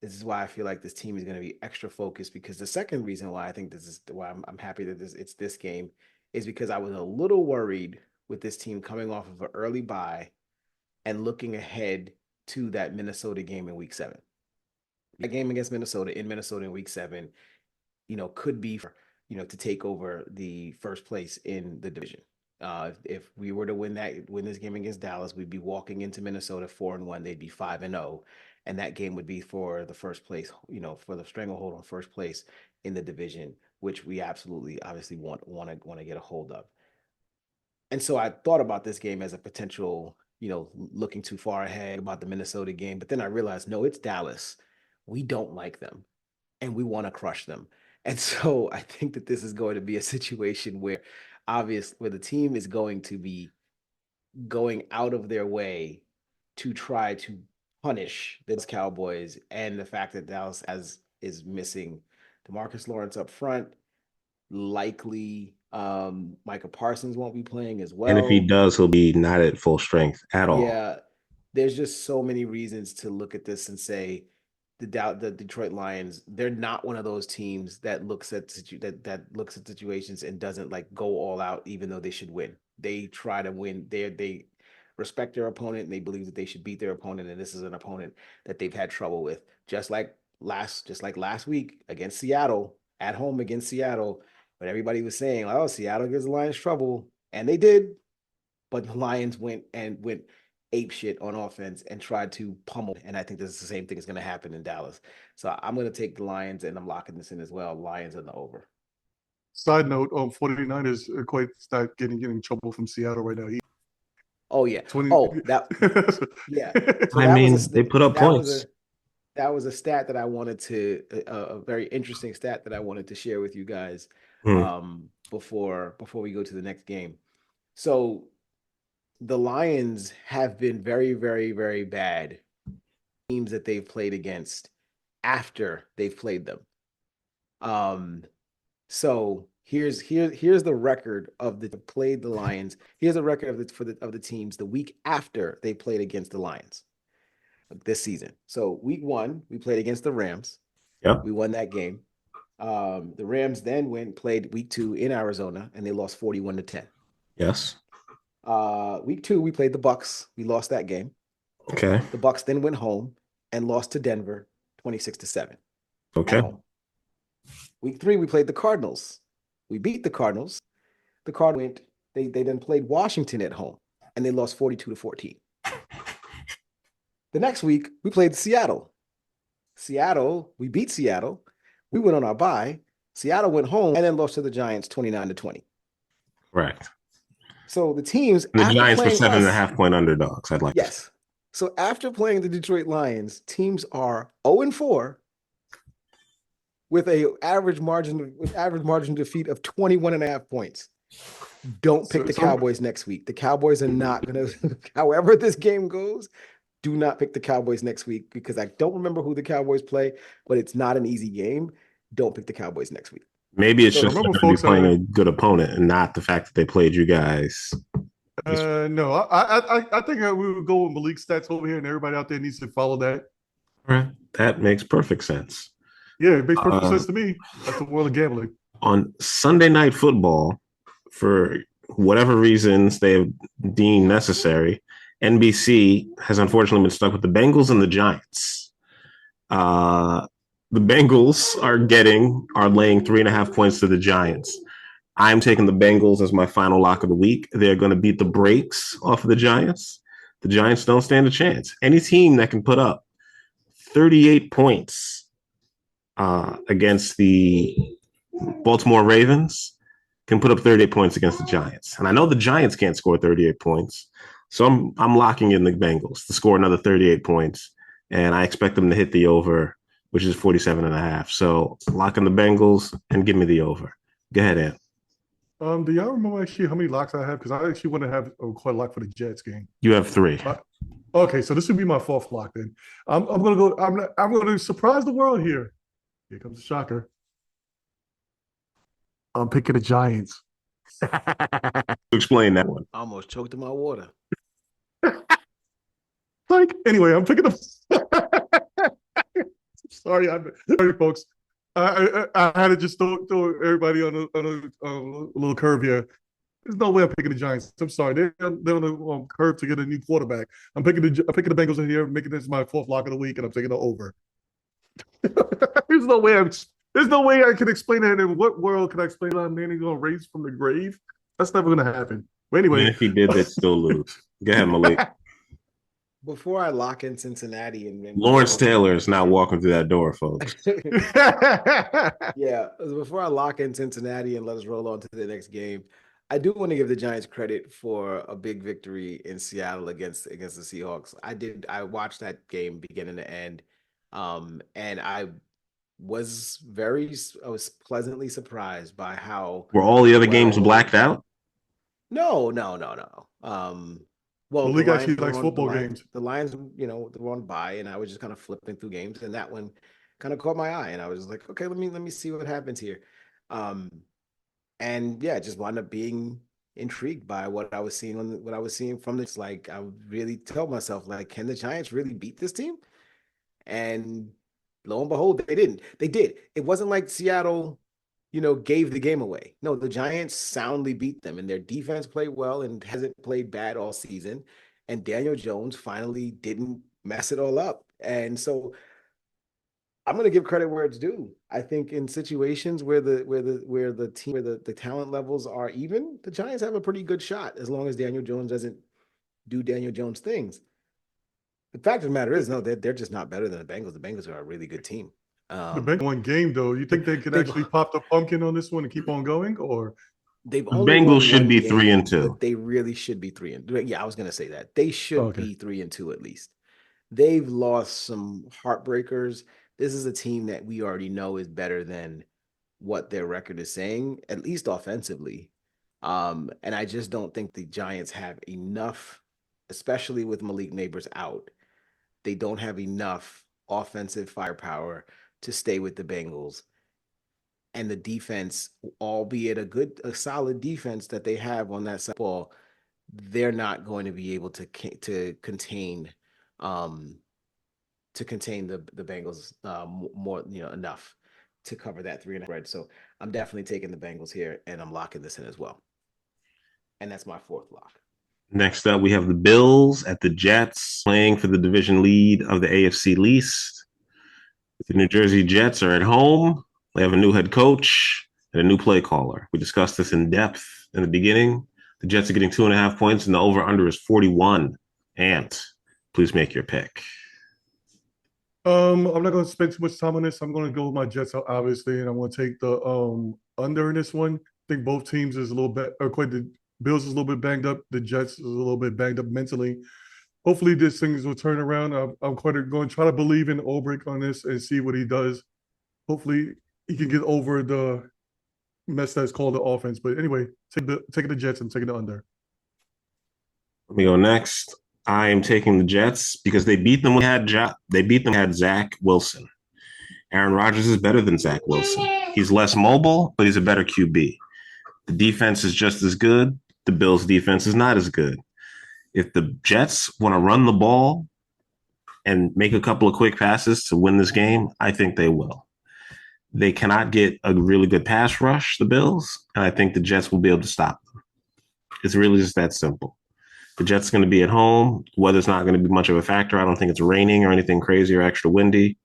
this is why I feel like this team is going to be extra focused, because the second reason why I think this is why I'm happy that it's this game is because I was a little worried with this team coming off of an early bye and looking ahead to that Minnesota game in week 7. That game against Minnesota in week 7, could be for, to take over the first place in the division. If we were to win this game against Dallas, we'd be walking into Minnesota 4-1. They'd be 5-0, and that game would be for the first place, for the stranglehold on first place in the division, which we absolutely, obviously want to get a hold of. And so I thought about this game as a potential, looking too far ahead about the Minnesota game, but then I realized, no, it's Dallas. We don't like them, and we want to crush them. And so I think that this is going to be a situation where the team is going to be going out of their way to try to punish the Cowboys, and the fact that Dallas is missing DeMarcus Lawrence up front, likely Micah Parsons won't be playing as well.
And if he does, he'll be not at full strength at all.
Yeah, there's just so many reasons to look at this and say the Detroit Lions, they're not one of those teams that looks at situations and doesn't go all out, even though they should win. They try to win. They respect their opponent, and they believe that they should beat their opponent. And this is an opponent that they've had trouble with, just like last week against Seattle, at home against Seattle. But everybody was saying, "Oh, Seattle gives the Lions trouble," and they did. But the Lions went ape shit on offense and tried to pummel. And I think this is the same thing is going to happen in Dallas. So I'm going to take the Lions, and I'm locking this in as well. Lions in the over.
Side note, 49ers quite start getting in trouble from Seattle right now.
Oh yeah. Yeah.
So they put up points.
That was a stat that I wanted to, a very interesting stat that I wanted to share with you guys. before we go to the next game. So the Lions have been very, very, very bad teams that they've played against after they've played them. So here's the record of the played the Lions. Here's a record of the teams the week after they played against the Lions this season. So week 1, we played against the Rams.
Yeah.
We won that game. The Rams then went and played week 2 in Arizona, and they lost 41-10.
Yes.
Week 2, we played the Bucs. We lost that game.
Okay.
The Bucs then went home and lost to Denver 26-7.
Okay.
Week 3, we played the Cardinals. We beat the Cardinals. The Cardinals they then played Washington at home, and they lost 42-14. The next week, we played Seattle. We beat Seattle. We went on our bye. Seattle went home and then lost to the Giants 29-20.
Correct.
So the teams,
and the Giants were 7.5 point underdogs. I'd like to say.
So after playing the Detroit Lions, teams are 0-4 with an average margin of defeat of 21.5 points. Don't pick the Cowboys next week. The Cowboys are not going to, however this game goes, do not pick the Cowboys next week, because I don't remember who the Cowboys play, but it's not an easy game. Don't pick the Cowboys next week.
Maybe it's just folks playing a good opponent and not the fact that they played you guys.
No, I think we would go with Malik's stats over here, and everybody out there needs to follow that.
All right. That makes perfect sense.
Yeah, it makes perfect sense to me. That's the world of gambling.
On Sunday Night Football, for whatever reasons they have deemed necessary, NBC has unfortunately been stuck with the Bengals and the Giants. The Bengals are laying 3.5 points to the Giants. I'm taking the Bengals as my final lock of the week. They're going to beat the brakes off of the Giants. The Giants don't stand a chance. Any team that can put up 38 points against the Baltimore Ravens can put up 38 points against the Giants. And I know the Giants can't score 38 points. So I'm locking in the Bengals to score another 38 points. And I expect them to hit the over, which is 47.5. So lock in the Bengals and give me the over. Go ahead, Ed.
Do y'all remember actually how many locks I have? Because I actually want to have quite a lock for the Jets game.
You have 3.
Okay, so this would be my 4th lock then. I'm gonna go. I'm gonna surprise the world here. Here comes the shocker. I'm picking the Giants.
Explain that one.
I almost choked in my water.
Anyway, I'm picking the. Sorry, folks. I had to just throw everybody on a little curve here. There's no way I'm picking the Giants. I'm sorry, they're on the curve to get a new quarterback. I'm picking the Bengals in here, making this my 4th lock of the week, and I'm taking the over. There's no way I can explain that. In what world can I explain that Manning going to raise from the grave? That's never going to happen. But anyway,
and if he did, they'd still lose. Go ahead, Malik.
Before I lock in Cincinnati and
Lawrence Taylor is not walking through that door, folks.
Yeah, before I lock in Cincinnati and let us roll on to the next game, I do want to give the Giants credit for a big victory in Seattle against the Seahawks. I watched that game beginning to end, and I was pleasantly surprised by how
were all the other games blacked out.
No. Well,
Malik actually likes football games.
The Lions, they were on bye, and I was just kind of flipping through games, and that one kind of caught my eye, and I was like, okay, let me see what happens here. And yeah, just wound up being intrigued by what I was seeing from this. Like, I would really tell myself, like, can the Giants really beat this team? And lo and behold, they didn't. They did. It wasn't like Seattle, gave the game away. No, the Giants soundly beat them, and their defense played well and hasn't played bad all season. And Daniel Jones finally didn't mess it all up. And so I'm going to give credit where it's due. I think in situations where the talent levels are even, the Giants have a pretty good shot as long as Daniel Jones doesn't do Daniel Jones things. The fact of the matter is, no, they're just not better than the Bengals. The Bengals are a really good team.
The Bengals won game, though. You think they could actually pop the pumpkin on this one and keep on going, or
the Bengals should be 3-2?
They really should be 3-2. Yeah, I was going to say that they should be 3-2 at least. They've lost some heartbreakers. This is a team that we already know is better than what their record is saying, at least offensively. And I just don't think the Giants have enough, especially with Malik Neighbors out. They don't have enough offensive firepower to stay with the Bengals. And the defense, albeit a solid defense that they have on that side of the ball, they're not going to be able to contain um, the Bengals more, enough to cover that 3.5 spread. So I'm definitely taking the Bengals here, and I'm locking this in as well. And that's my fourth lock.
Next up, we have the Bills at the Jets playing for the division lead of the AFC East. The New Jersey Jets are at home. They have a new head coach and a new play caller. We discussed this in depth in the beginning. The Jets are getting 2.5 points, and the over-under is 41. And please make your pick.
I'm not going to spend too much time on this. I'm going to go with my Jets, obviously, and I'm going to take the under in this one. I think both teams is a little bit, or quite the Bills is a little bit banged up. The Jets is a little bit banged up mentally. Hopefully, this things will turn around. I'm quite going to try to believe in Ulbrich on this and see what he does. Hopefully, he can get over the mess that's called the offense. But anyway, taking the Jets and taking the under.
Let me go next. I am taking the Jets because they beat them when had Zach Wilson. Aaron Rodgers is better than Zach Wilson. He's less mobile, but he's a better QB. The defense is just as good. The Bills' defense is not as good. If the Jets want to run the ball and make a couple of quick passes to win this game, I think they will. They cannot get a really good pass rush, the Bills, and I think the Jets will be able to stop them. It's really just that simple. The Jets are going to be at home. Weather's not going to be much of a factor. I don't think it's raining or anything crazy or extra windy.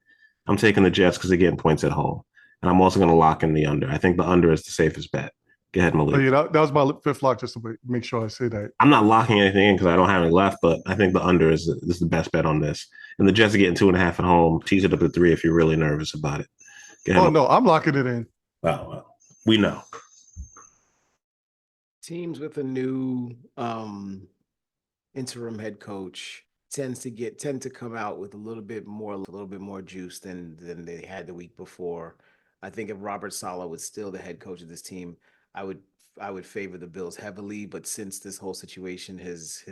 I'm taking the Jets because they're getting points at home. And I'm also going to lock in the under. I think the under is the safest bet. Go ahead, Malik.
Oh, yeah, that was my fifth lock, just to make sure I say that.
I'm not locking anything in because I don't have any left, but I think the under is the best bet on this. And the Jets are getting 2.5 at home. Tease it up to 3 if you're really nervous about it. Go ahead,
no, I'm locking it in.
Well, we know.
Teams with a new interim head coach tend to come out with a little bit more juice than they had the week before. I think if Robert Saleh was still the head coach of this team, I would favor the Bills heavily. But since this whole situation has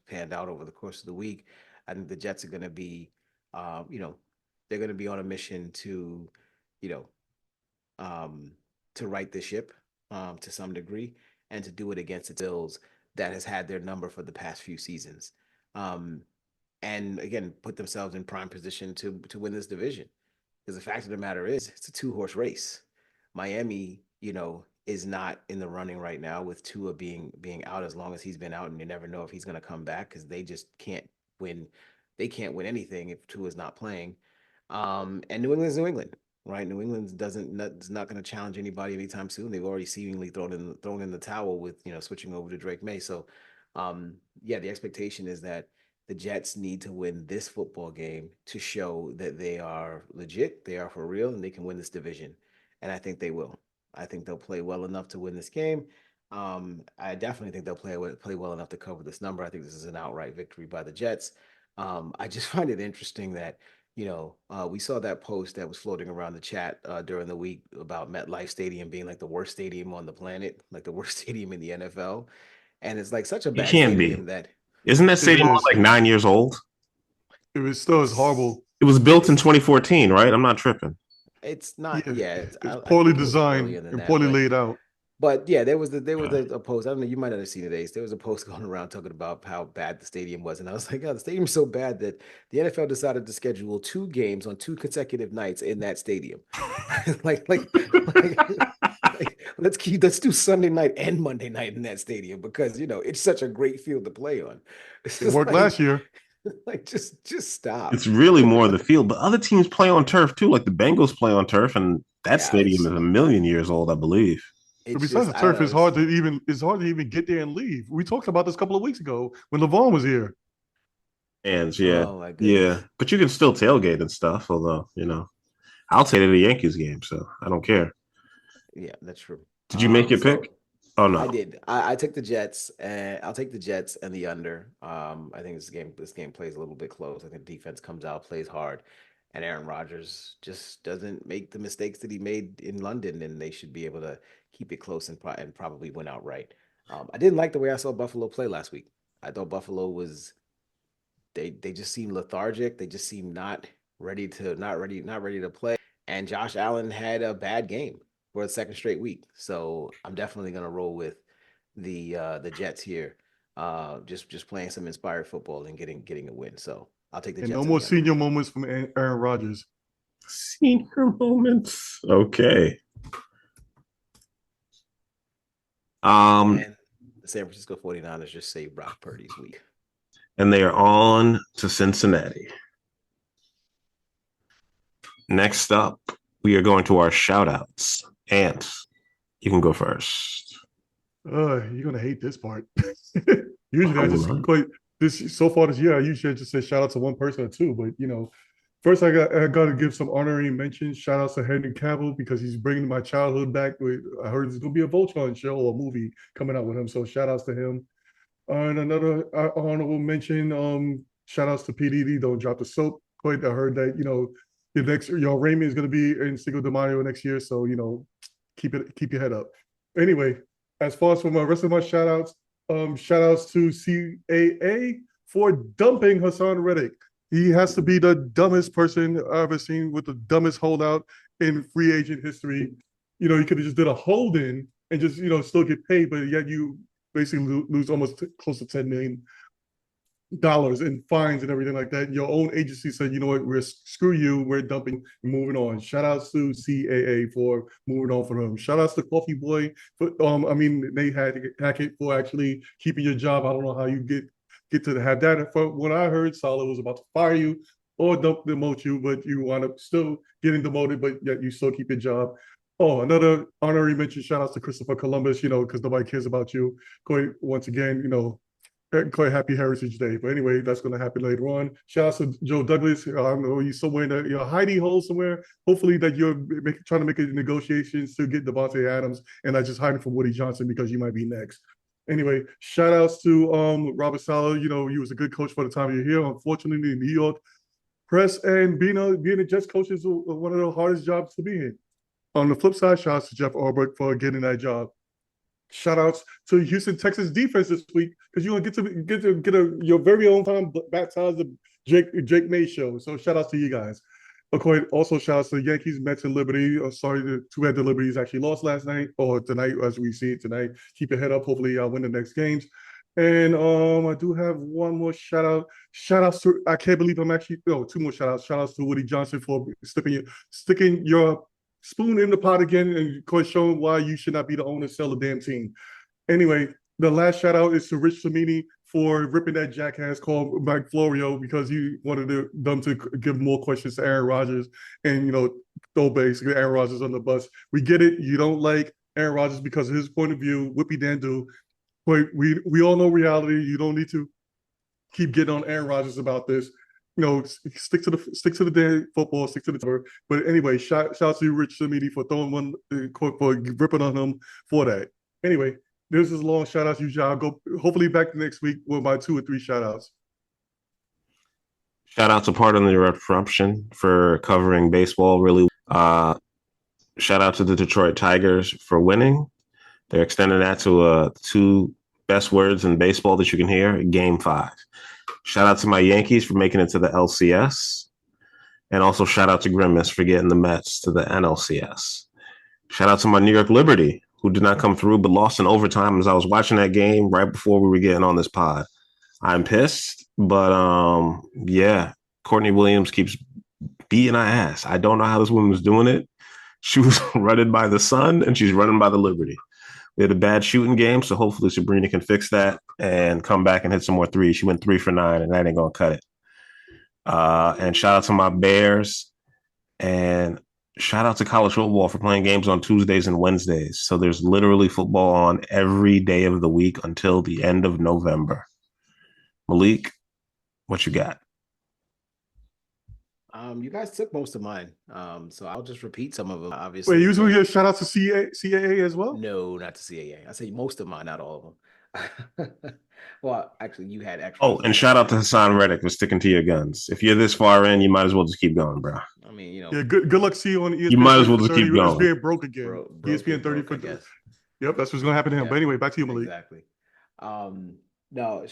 panned out over the course of the week, I think the Jets are going to be, they're going to be on a mission to, to right the ship to some degree and to do it against the Bills that has had their number for the past few seasons. And again, put themselves in prime position to win this division. Because the fact of the matter is, it's a 2-horse race. Miami, is not in the running right now with Tua being out as long as he's been out, and you never know if he's going to come back because they just can't win. They can't win anything if Tua's not playing. And New England's New England, right? New England is not going to challenge anybody anytime soon. They've already seemingly thrown in the towel with switching over to Drake May. So, the expectation is that the Jets need to win this football game to show that they are legit, they are for real, and they can win this division. And I think they will. I think they'll play well enough to win this game. I definitely think they'll play well enough to cover this number. I think this is an outright victory by the Jets. I just find it interesting that we saw that post that was floating around the chat during the week about MetLife Stadium being like the worst stadium on the planet, like the worst stadium in the NFL, and it's like such a bad stadium that.
Isn't that stadium like 9 years old?
It was still horrible.
It was built in 2014, right? I'm not tripping.
It's not. It's
poorly designed and poorly laid out.
But yeah, there was a post. I don't know. You might not have seen it, Ace. There was a post going around talking about how bad the stadium was, and I was like, "God, the stadium's so bad that the NFL decided to schedule 2 games on 2 consecutive nights in that stadium." like, let's do Sunday night and Monday night in that stadium because it's such a great field to play on.
It worked last year.
Like just stop.
It's really more the field, but other teams play on turf too. Like the Bengals play on turf, and that stadium is a million years old, I believe.
Besides, the turf is hard to even get there and leave. We talked about this a couple of weeks ago when LeVon was here.
And yeah, but you can still tailgate and stuff. Although I'll take it to the Yankees game, so I don't care.
Yeah, that's true.
Did you make your pick? Oh no,
I did. I took the Jets, and I'll take the Jets and the under. I think this game plays a little bit close. I think defense comes out, plays hard, and Aaron Rodgers just doesn't make the mistakes that he made in London, and they should be able to keep it close and, probably win outright. I didn't like the way I saw Buffalo play last week. I thought Buffalo was they just seemed lethargic. They just seemed not ready to play. And Josh Allen had a bad game for the second straight week. So I'm definitely gonna roll with the Jets here. Just playing some inspired football and getting a win. So I'll take the
And
Jets.
no more senior moments from Aaron Rodgers.
Senior moments. Okay.
And the San Francisco 49ers just saved Brock Purdy's week.
And they are on to Cincinnati. Next up, we are going to our shout outs. Ant, you can go first.
You're gonna hate this part. Usually I just quite this so far this year, I usually just say shout out to one person or two, but first I got to give some honorary mentions. Shout outs to Henry Cavill because he's bringing my childhood back. I heard there's gonna be a Voltron show or movie coming out with him, so shout outs to him. And another honorable mention, shout outs to PDD, Don't Drop the Soap. I heard that your Raymond is gonna be in Cinco de Mayo next year, so keep your head up. Anyway, as far as for my rest of my shout outs to CAA for dumping Hassan Reddick. He has to be the dumbest person I've ever seen with the dumbest holdout in free agent history. You could have just did a hold-in and just, still get paid, but yet you basically lose almost close to $10 million in fines and everything like that. Your own agency said, you know what, screw you, we're dumping and moving on. Shout outs to CAA for moving on for them. Shout outs to Coffee Boy for they had Hackett for actually keeping your job. I don't know how you get to have that. From what I heard, Salah was about to fire you or demote you, but you wound up still getting demoted, but yet you still keep your job. Oh, another honorary mention, shout outs to Christopher Columbus, because nobody cares about you. Once again, quite happy Heritage Day. But anyway, that's going to happen later on. Shout out to Joe Douglas. I don't know, he's somewhere in a hidey hole somewhere. Hopefully that you're trying to make negotiations to get Devontae Adams and not just hiding from Woody Johnson because you might be next. Anyway, shout outs to Robert Saleh. He was a good coach for the time you're here. Unfortunately, in New York press and being a Jets coach is one of the hardest jobs to be in. On the flip side, shout outs to Jeff Ulbrich for getting that job. Shout outs to Houston Texas defense this week because you're gonna get to your very own time baptized the Jake May show. So shout outs to you guys. Also shout outs to the Yankees, Mets, and Liberty. Sorry, too bad the Liberties actually lost last night or tonight as we see it tonight. Keep your head up. Hopefully y'all win the next games. And I do have one more shout out. Shout outs to I can't believe I'm actually two more shout outs. Shout outs to Woody Johnson for sticking your spoon in the pot again and of course showing why you should not be the owner, sell the damn team. Anyway, the last shout out is to Rich Samini for ripping that jackass called Mike Florio because he wanted them to give more questions to Aaron Rodgers and throw basically Aaron Rodgers on the bus. We get it. You don't like Aaron Rodgers because of his point of view, whippy dandu. But we all know reality. You don't need to keep getting on Aaron Rodgers about this. Stick to the damn football, stick to the cover. But anyway, shout out to Rich Samidi for throwing one quote for ripping on him for that. Anyway, this is a long shout outs. Usually I'll go hopefully back next week with my 2 or 3 shout outs.
Shout out to Pardon the Interruption for covering baseball really. Shout out to the Detroit Tigers for winning. They're extending that to 2 best words in baseball that you can hear, Game 5. Shout out to my Yankees for making it to the LCS. And also shout out to Grimace for getting the Mets to the NLCS. Shout out to my New York Liberty, who did not come through but lost in overtime as I was watching that game right before we were getting on this pod. I'm pissed, but yeah, Courtney Williams keeps beating our ass. I don't know how this woman was doing it. She was running by the Sun and she's running by the Liberty. We had a bad shooting game, so hopefully Sabrina can fix that and come back and hit some more threes. She went 3 for 9, and that ain't going to cut it. And shout out to my Bears. And shout out to college football for playing games on Tuesdays and Wednesdays. So there's literally football on every day of the week until the end of November. Malik, what you got?
You guys took most of mine, so I'll just repeat some of them. Obviously,
wait, you usually give shout out to CAA as well?
No, not to CAA. I say most of mine, not all of them. Well, actually, you had
Oh,
extras.
and shout out to Hassan Reddick for sticking to your guns. If you're this far in, you might as well just keep going, bro.
I mean, you
Yeah,
know,
good luck to you on
You
ESPN
might as
30
well
for
just
30
keep
is
going.
being broke again.
broke
ESPN
is
30
broke, I
for
guess.
yep, that's what's gonna happen to him.
Yeah,
But anyway, back to you, Malik.
exactly. No,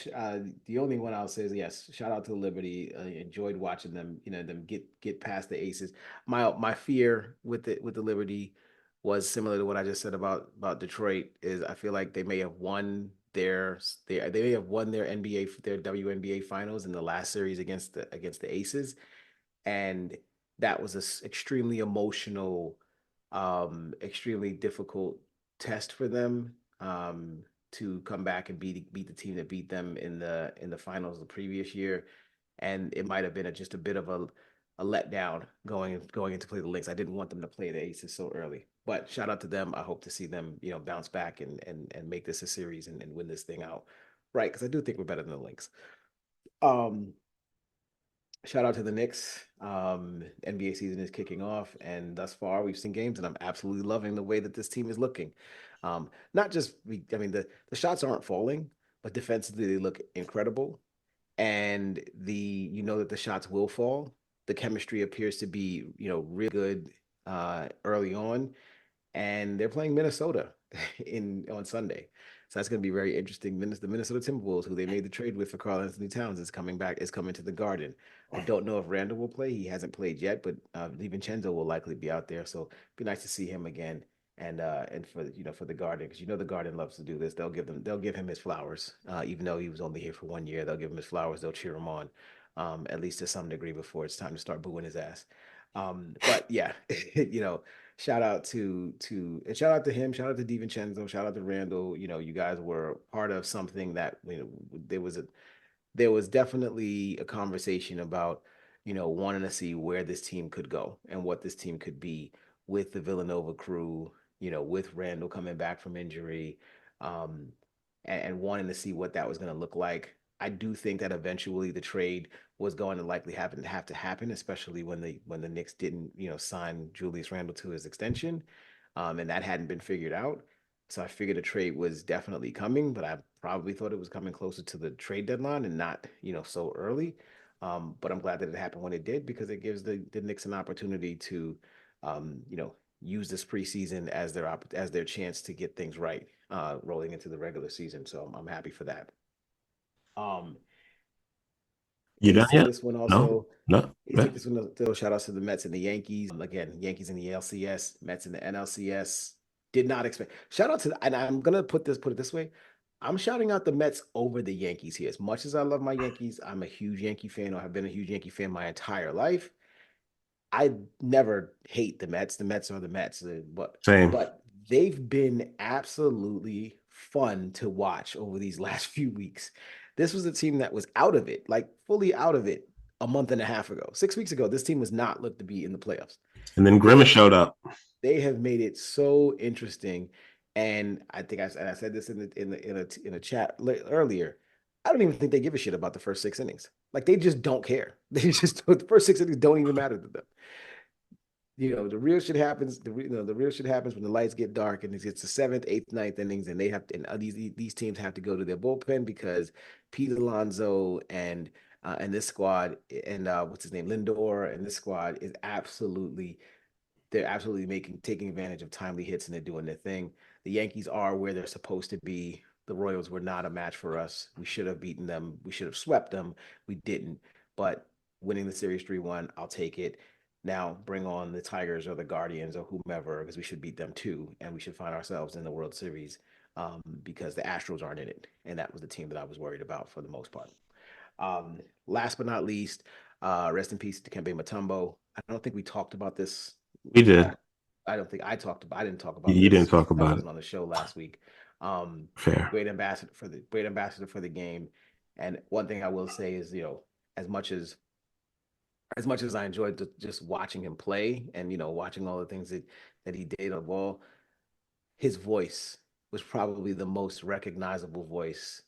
the only one I'll say is yes. Shout out to Liberty. Enjoyed watching them. You know, them get past the Aces. My fear with the Liberty was similar to what I just said about Detroit. Is I feel like they may have won they may have won their WNBA finals in the last series against the Aces, and that was a extremely emotional, extremely difficult test for them. To come back and beat the team that beat them in the finals the previous year, and it might have been just a bit of a letdown going into play the Lynx. I didn't want them to play the Aces so early, but shout out to them. I hope to see them bounce back and make this a series and win this thing out, right? Because I do think we're better than the Lynx. Um, Shout out to the Knicks. NBA season is kicking off, and thus far we've seen games, and I'm absolutely loving the way that this team is looking. Not just, I mean, the shots aren't falling, but defensively they look incredible, and that the shots will fall. The chemistry appears to be, really good early on, and they're playing Minnesota in on Sunday. So that's going to be very interesting. The Minnesota Timberwolves, who they made the trade with for Karl Anthony Towns, is coming to the Garden. I don't know if Randall will play. He hasn't played yet, but DiVincenzo will likely be out there. So it'd be nice to see him again. And for the Garden, because the Garden loves to do this. They'll give him his flowers, even though he was only here for 1 year. They'll give him his flowers. They'll cheer him on, at least to some degree before it's time to start booing his ass. But yeah, shout out shout out to him, shout out to DiVincenzo, shout out to Randall. You guys were part of something that there was definitely a conversation about wanting to see where this team could go and what this team could be with the Villanova crew, with Randall coming back from injury, um, and wanting to see what that was going to look like. I do think that eventually the trade was going to likely have to happen, especially when the Knicks didn't, sign Julius Randle to his extension, and that hadn't been figured out. So I figured a trade was definitely coming, but I probably thought it was coming closer to the trade deadline and not, so early. But I'm glad that it happened when it did, because it gives the Knicks an opportunity to, use this preseason as their chance to get things right, rolling into the regular season. So I'm happy for that. Um,
You
Hate to
done
say
yet?
this one
No,
also.
no.
Take this one to shout outs to the Mets and the Yankees. Again, Yankees in the LCS, Mets in the NLCS. Did not expect. Shout out to, and I'm gonna put it this way. I'm shouting out the Mets over the Yankees here. As much as I love my Yankees, I'm a huge Yankee fan, or have been a huge Yankee fan my entire life. I never hate the Mets. The Mets are the Mets, but
Same.
but they've been absolutely fun to watch over these last few weeks. This was a team that was out of it, like fully out of it, a month and a half ago. 6 weeks ago, this team was not looked to be in the playoffs.
And then
They
Grimace showed up.
they have made it so interesting, and I think I said this in a chat earlier. I don't even think they give a shit about the first 6 innings. Like, they just don't care. They just, the first 6 innings don't even matter to them. The real shit happens. The real shit happens when the lights get dark and it's the seventh, eighth, ninth innings, and they have to, and these teams have to go to their bullpen because Pete Alonso and this squad, and what's his name, Lindor, and this squad is absolutely, they're absolutely taking advantage of timely hits, and they're doing their thing. The Yankees are where they're supposed to be. The Royals were not a match for us. We should have beaten them. We should have swept them. We didn't. But winning the series 3-1, I'll take it. Now bring on the Tigers or the Guardians or whomever, because we should beat them too, and we should find ourselves in the World Series, because the Astros aren't in it, and that was the team that I was worried about for the most part. Last but not least, rest in peace to Kembe Mutombo. I don't think we talked about this.
We did.
I don't think I didn't talk about
You
this
didn't talk
because I
about it.
wasn't on the show last week.
Fair.
Great ambassador for the game. And one thing I will say is, as much as I enjoyed just watching him play and watching all the things that he did on the ball, his voice was probably the most recognizable voice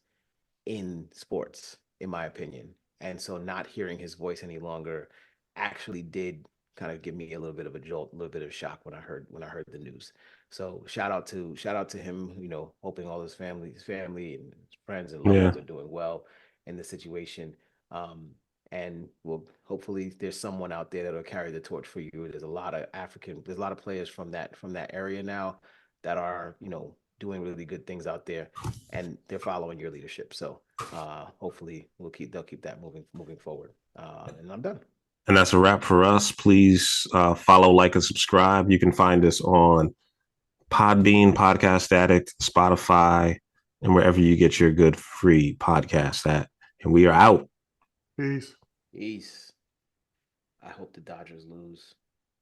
in sports, in my opinion. And so not hearing his voice any longer actually did kind of give me a little bit of a jolt, a little bit of shock when I heard the news. So shout out to him, you know, hoping all his family and his friends and loved ones are doing well in the situation. And well, hopefully there's someone out there that'll carry the torch for you. There's a lot of players from that area now that are, you know, doing really good things out there, and they're following your leadership. So hopefully they'll keep that moving forward. And I'm done.
And that's a wrap for us. Please follow, like, and subscribe. You can find us on Podbean, Podcast Addict, Spotify, and wherever you get your good free podcast at. And we are out.
Peace.
Peace. I hope the Dodgers lose.